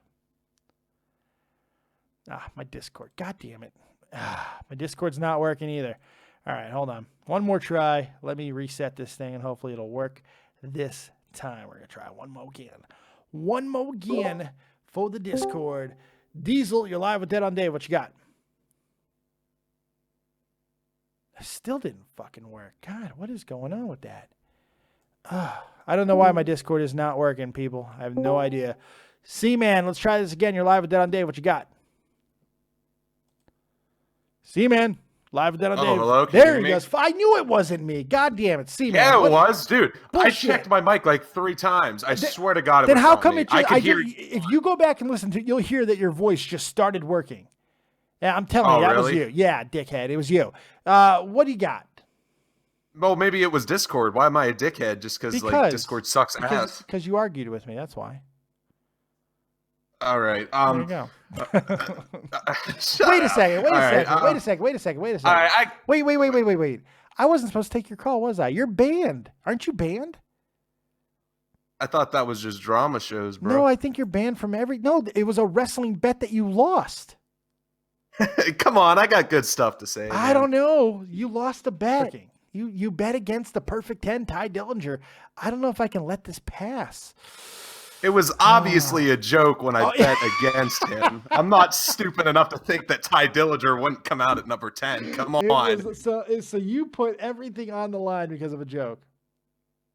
[SPEAKER 2] My Discord. God damn it. My Discord's not working either. All right, hold on. One more try. Let me reset this thing, and hopefully it'll work this time. We're going to try one more again. One more again for the Discord. Diesel, you're live with Dead on Dave. What you got? Still didn't fucking work. God, what is going on with that? I don't know why my Discord is not working, people. I have no idea. C-Man, let's try this again. You're live with Dead on Dave. What you got? C-Man, live with Dead on Dave.
[SPEAKER 11] Hello,
[SPEAKER 2] there he goes. I knew it wasn't me. God damn it, C-Man.
[SPEAKER 11] Yeah, it was, dude.
[SPEAKER 2] Bullshit.
[SPEAKER 11] I checked my mic like 3 times. I swear to God, it
[SPEAKER 2] then
[SPEAKER 11] was
[SPEAKER 2] how
[SPEAKER 11] not
[SPEAKER 2] come
[SPEAKER 11] me.
[SPEAKER 2] it just,
[SPEAKER 11] I could hear
[SPEAKER 2] if you go back and listen to it, you'll hear that your voice just started working. Yeah, I'm telling you, that was you. Yeah, dickhead, it was you. What do you got?
[SPEAKER 11] Well, maybe it was Discord. Why am I a dickhead? Just because like Discord sucks ass?
[SPEAKER 2] Because you argued with me. That's why.
[SPEAKER 11] All right.
[SPEAKER 2] There you go. Wait a second. Wait a second. All right, wait. I wasn't supposed to take your call, was I? You're banned. Aren't you banned?
[SPEAKER 11] I thought that was just drama shows, bro.
[SPEAKER 2] No, I think you're banned from No, it was a wrestling bet that you lost.
[SPEAKER 11] Come on, I got good stuff to say.
[SPEAKER 2] I don't know. You lost a bet. You bet against the Perfect 10, Ty Dillinger. I don't know if I can let this pass.
[SPEAKER 11] It was obviously a joke when I bet against him. I'm not stupid enough to think that Ty Dillinger wouldn't come out at number 10. Come on.
[SPEAKER 2] So you put everything on the line because of a joke.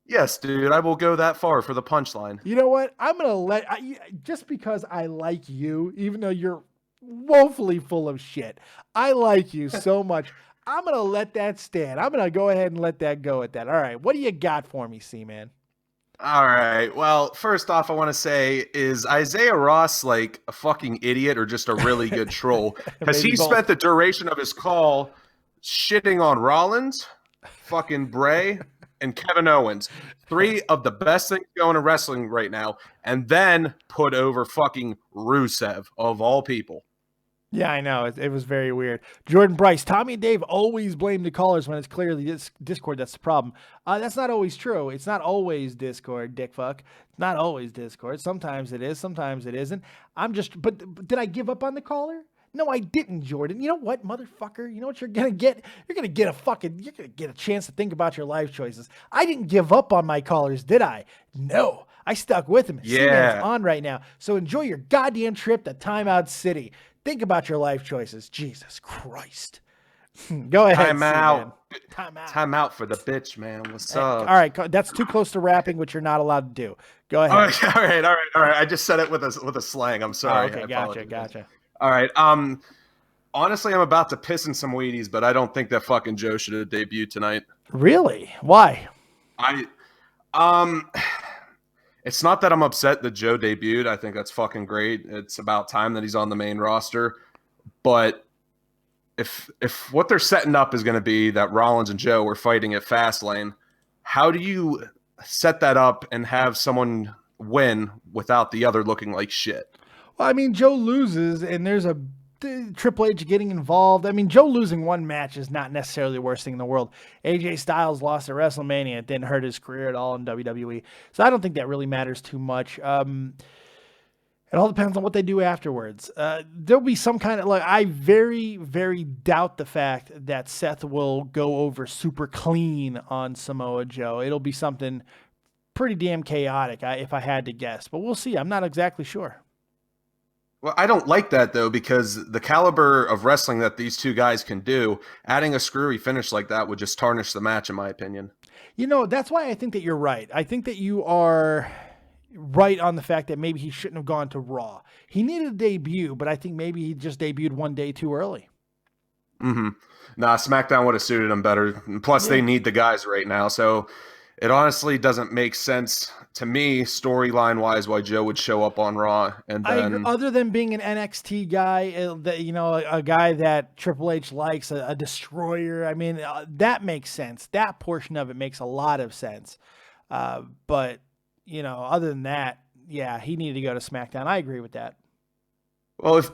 [SPEAKER 11] Yes, dude. I will go that far for the punchline.
[SPEAKER 2] You know what? I'm going to just because I like you, even though you're woefully full of shit, I like you so much. I'm going to let that stand. I'm going to go ahead and let that go at that. All right. What do you got for me, C-Man?
[SPEAKER 11] All right. Well, first off, I want to say, is Isaiah Ross like a fucking idiot or just a really good troll? Because he spent the duration of his call shitting on Rollins, fucking Bray, and Kevin Owens. 3 of the best things going in wrestling right now. And then put over fucking Rusev, of all people.
[SPEAKER 2] Yeah, I know. It was very weird. Jordan Bryce, Tommy and Dave always blame the callers when it's clearly Discord. That's the problem. That's not always true. It's not always Discord, dick fuck. It's not always Discord. Sometimes it is. Sometimes it isn't. But did I give up on the caller? No, I didn't, Jordan. You know what, motherfucker? You know what you're going to get? You're going to get a chance to think about your life choices. I didn't give up on my callers, did I? No. I stuck with him.
[SPEAKER 11] Yeah.
[SPEAKER 2] It's on right now. So enjoy your goddamn trip to Timeout City. Think about your life choices. Jesus Christ. Go ahead.
[SPEAKER 11] Time out for the bitch, man. What's up?
[SPEAKER 2] All right. That's too close to rapping, which you're not allowed to do. Go ahead.
[SPEAKER 11] All right. I just said it with a slang. I'm sorry.
[SPEAKER 2] Okay, gotcha.
[SPEAKER 11] All right. Honestly, I'm about to piss in some Wheaties, but I don't think that fucking Joe should have debuted tonight.
[SPEAKER 2] Really? Why?
[SPEAKER 11] It's not that I'm upset that Joe debuted. I think that's fucking great. It's about time that he's on the main roster. But if what they're setting up is going to be that Rollins and Joe are fighting at Fastlane, how do you set that up and have someone win without the other looking like shit.
[SPEAKER 2] Well, I mean, Joe loses, and there's a Triple H getting involved. I mean, Joe losing one match is not necessarily the worst thing in the world. AJ Styles lost at WrestleMania. It didn't hurt his career at all in WWE. So I don't think that really matters too much. It all depends on what they do afterwards. There'll be some kind of, like, I very, very doubt the fact that Seth will go over super clean on Samoa Joe. It'll be something pretty damn chaotic, if I had to guess. But we'll see. I'm not exactly sure.
[SPEAKER 11] Well, I don't like that, though, because the caliber of wrestling that these two guys can do, adding a screwy finish like that would just tarnish the match, in my opinion.
[SPEAKER 2] You know, that's why I think that you're right. I think that you are right on the fact that maybe he shouldn't have gone to Raw. He needed a debut, but I think maybe he just debuted one day too early.
[SPEAKER 11] Mm-hmm. Nah, SmackDown would have suited him better. Plus, they need the guys right now, so it honestly doesn't make sense to me, storyline-wise, why Joe would show up on Raw. And then,
[SPEAKER 2] other than being an NXT guy, you know, a guy that Triple H likes, a destroyer, I mean, that makes sense. That portion of it makes a lot of sense. But, you know, other than that, yeah, he needed to go to SmackDown. I agree with that.
[SPEAKER 11] Well, if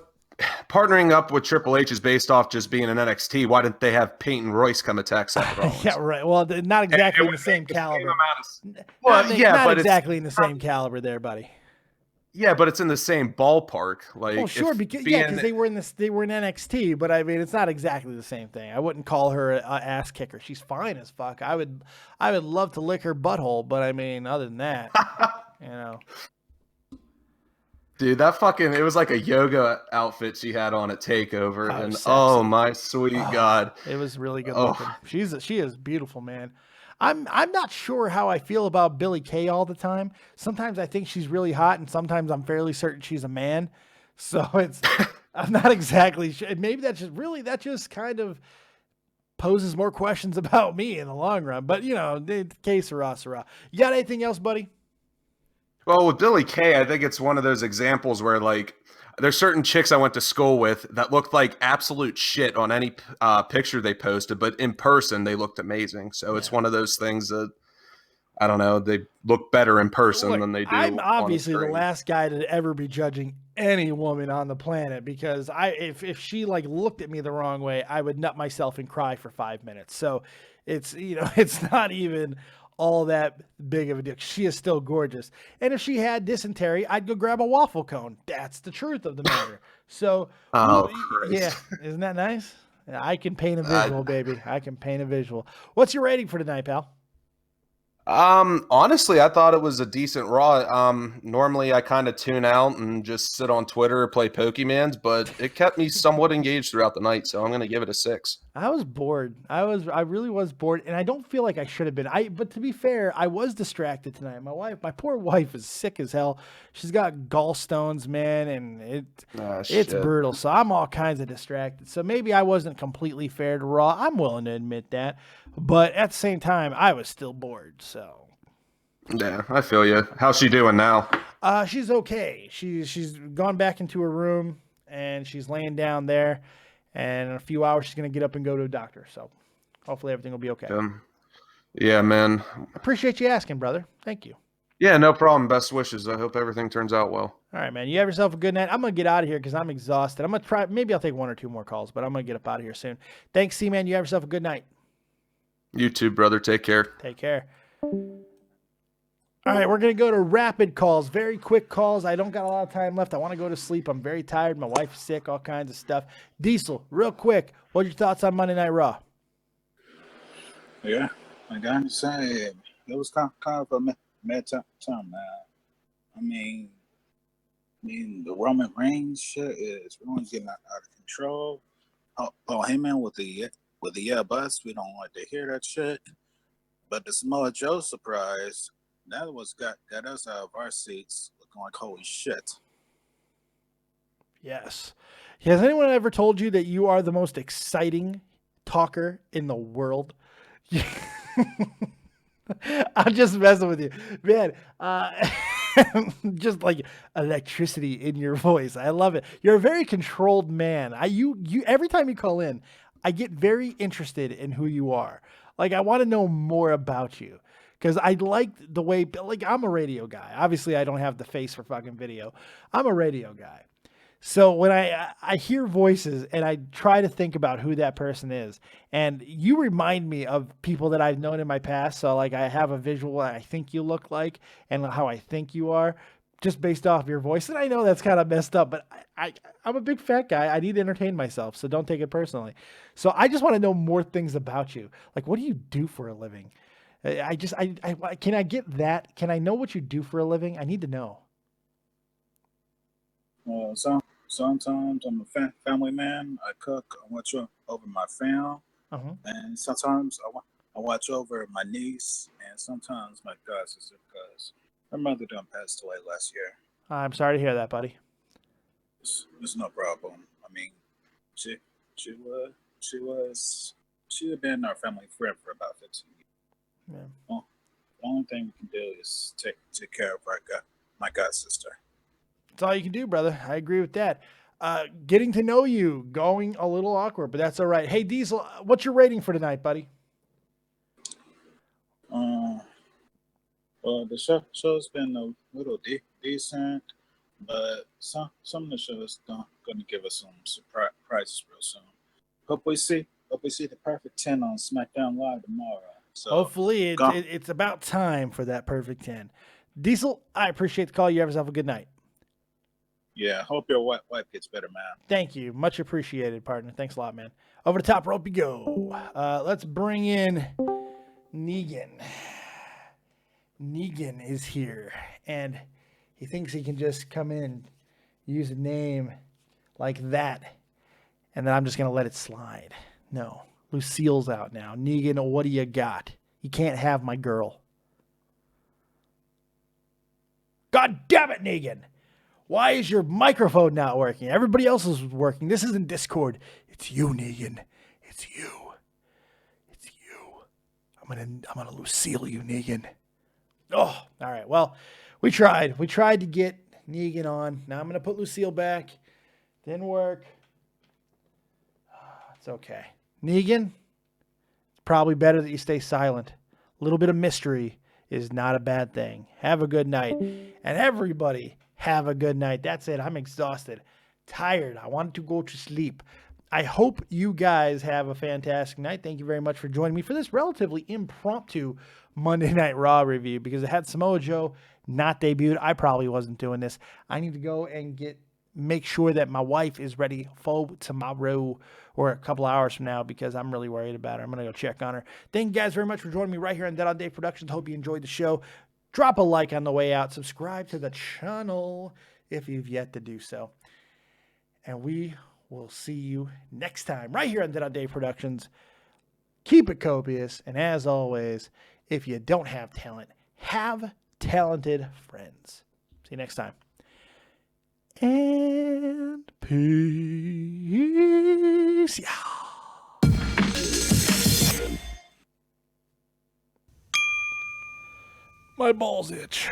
[SPEAKER 11] partnering up with Triple H is based off just being an NXT, why didn't they have Peyton Royce come attack Seth Rollins?
[SPEAKER 2] Yeah, right. Well, not exactly in the same caliber.
[SPEAKER 11] Well, yeah,
[SPEAKER 2] not
[SPEAKER 11] but
[SPEAKER 2] exactly in the same caliber there, buddy.
[SPEAKER 11] Yeah, but it's in the same ballpark. Like,
[SPEAKER 2] well, sure, because they were in NXT, but I mean, it's not exactly the same thing. I wouldn't call her an ass kicker. She's fine as fuck. I would love to lick her butthole, but I mean, other than that, you know.
[SPEAKER 11] Dude, it was like a yoga outfit she had on at TakeOver, and
[SPEAKER 2] sexy.
[SPEAKER 11] Oh my sweet God.
[SPEAKER 2] It was really good looking. She is beautiful, man. I'm not sure how I feel about Billie Kay all the time. Sometimes I think she's really hot, and sometimes I'm fairly certain she's a man. So I'm not exactly sure. Maybe that just kind of poses more questions about me in the long run. But you know, Kay Sarah. You got anything else, buddy?
[SPEAKER 11] Well, with Billie Kay, I think it's one of those examples where, like, there's certain chicks I went to school with that looked like absolute shit on any picture they posted, but in person they looked amazing. So it's one of those things that, I don't know, they look better in person than they do.
[SPEAKER 2] I'm obviously the last guy to ever be judging any woman on the planet, because if she like looked at me the wrong way, I would nut myself and cry for 5 minutes. So it's, you know, it's not even all that big of a deal. She is still gorgeous. And if she had dysentery, I'd go grab a waffle cone. That's the truth of the matter. So, yeah, isn't that nice? I can paint a visual, baby. I can paint a visual. What's your rating for tonight, pal?
[SPEAKER 11] Honestly, I thought it was a decent Raw. Normally I kind of tune out and just sit on Twitter or play Pokemans, but it kept me somewhat engaged throughout the night, so I'm going to give it a 6.
[SPEAKER 2] I was bored. I really was bored, and I don't feel like I should have been. But to be fair, I was distracted tonight. My poor wife is sick as hell. She's got gallstones, man, and it's brutal. So I'm all kinds of distracted. So maybe I wasn't completely fair to Raw. I'm willing to admit that. But at the same time, I was still bored, so.
[SPEAKER 11] Yeah, I feel you. How's she doing now?
[SPEAKER 2] She's okay. She's gone back into her room, and she's laying down there. And in a few hours, she's going to get up and go to a doctor. So hopefully everything will be okay.
[SPEAKER 11] Yeah, man.
[SPEAKER 2] Appreciate you asking, brother. Thank you.
[SPEAKER 11] Yeah, no problem. Best wishes. I hope everything turns out well.
[SPEAKER 2] All right, man. You have yourself a good night. I'm going to get out of here because I'm exhausted. I'm going to try. Maybe I'll take 1 or 2 more calls, but I'm going to get up out of here soon. Thanks, C-Man. You have yourself a good night.
[SPEAKER 11] You too, brother. Take care.
[SPEAKER 2] Take care. All right, we're going to go to rapid calls, very quick calls. I don't got a lot of time left. I want to go to sleep. I'm very tired. My wife's sick, all kinds of stuff. Diesel, real quick, what's your thoughts on Monday Night Raw?
[SPEAKER 12] Yeah, like I said, it was kind of a mad time, man. I mean, the Roman Reigns shit is everyone's getting out of control. Oh, hey, man, with the bus, we don't like to hear that shit. But the Samoa Joe surprise, that was got us out of our seats looking like holy shit.
[SPEAKER 2] Yes. Has anyone ever told you that you are the most exciting talker in the world? I'm just messing with you, man. Just like electricity in your voice. I love it. You're a very controlled man. You every time you call in, I get very interested in who you are. Like, I want to know more about you. Because I liked the way, like, I'm a radio guy. Obviously, I don't have the face for fucking video. I'm a radio guy. So when I hear voices and I try to think about who that person is, and you remind me of people that I've known in my past. So like I have a visual what I think you look like and how I think you are just based off your voice. And I know that's kind of messed up, but I'm a big fat guy. I need to entertain myself. So don't take it personally. So I just want to know more things about you. Like, what do you do for a living? Can I get that? Can I know what you do for a living? I need to know.
[SPEAKER 12] Sometimes I'm a family man. I cook. I watch over my fam, and sometimes I watch over my niece, and sometimes my god sister because her mother done passed away last year.
[SPEAKER 2] I'm sorry to hear that, buddy.
[SPEAKER 12] It's no problem. I mean, she had been our family friend for about 15 years.
[SPEAKER 2] Yeah.
[SPEAKER 12] Well, the only thing we can do is take care of my god sister.
[SPEAKER 2] That's all you can do, brother. I agree with that. Getting to know you, going a little awkward, but that's all right. Hey, Diesel, what's your rating for tonight, buddy?
[SPEAKER 12] Well, the show's been a little decent, but some of the shows going to give us some surprises real soon. Hope we see the perfect 10 on SmackDown Live tomorrow. So
[SPEAKER 2] hopefully it's about time for that perfect 10. Diesel, I appreciate the call. You have yourself a good night.
[SPEAKER 12] Yeah, hope your wife gets better, man.
[SPEAKER 2] Thank you. Much appreciated, partner. Thanks a lot, man. Over the top rope you go. Let's bring in Negan. Negan is here, and he thinks he can just come in, use a name like that, and then I'm just going to let it slide. No. Lucille's out now. Negan, what do you got? You can't have my girl. God damn it, Negan. Why is your microphone not working? Everybody else is working. This isn't Discord. It's you, Negan. It's you. It's you. I'm gonna Lucille you, Negan. Oh, all right. Well, we tried. We tried to get Negan on. Now I'm gonna put Lucille back. Didn't work. It's okay. Negan, it's probably better that you stay silent. A little bit of mystery is not a bad thing. Have a good night. And everybody, have a good night. That's it. I'm exhausted, tired. I want to go to sleep. I hope you guys have a fantastic night. Thank you very much for joining me for this relatively impromptu Monday Night Raw review because it had Samoa Joe not debuted. I probably wasn't doing this. I need to go and make sure that my wife is ready for tomorrow or a couple hours from now because I'm really worried about her. I'm going to go check on her. Thank you guys very much for joining me right here on Dead on Dave Productions. Hope you enjoyed the show. Drop a like on the way out. Subscribe to the channel if you've yet to do so. And we will see you next time right here on Dead on Dave Productions. Keep it copious. And as always, if you don't have talent, have talented friends. See you next time. And peace. Yeah. My balls itch.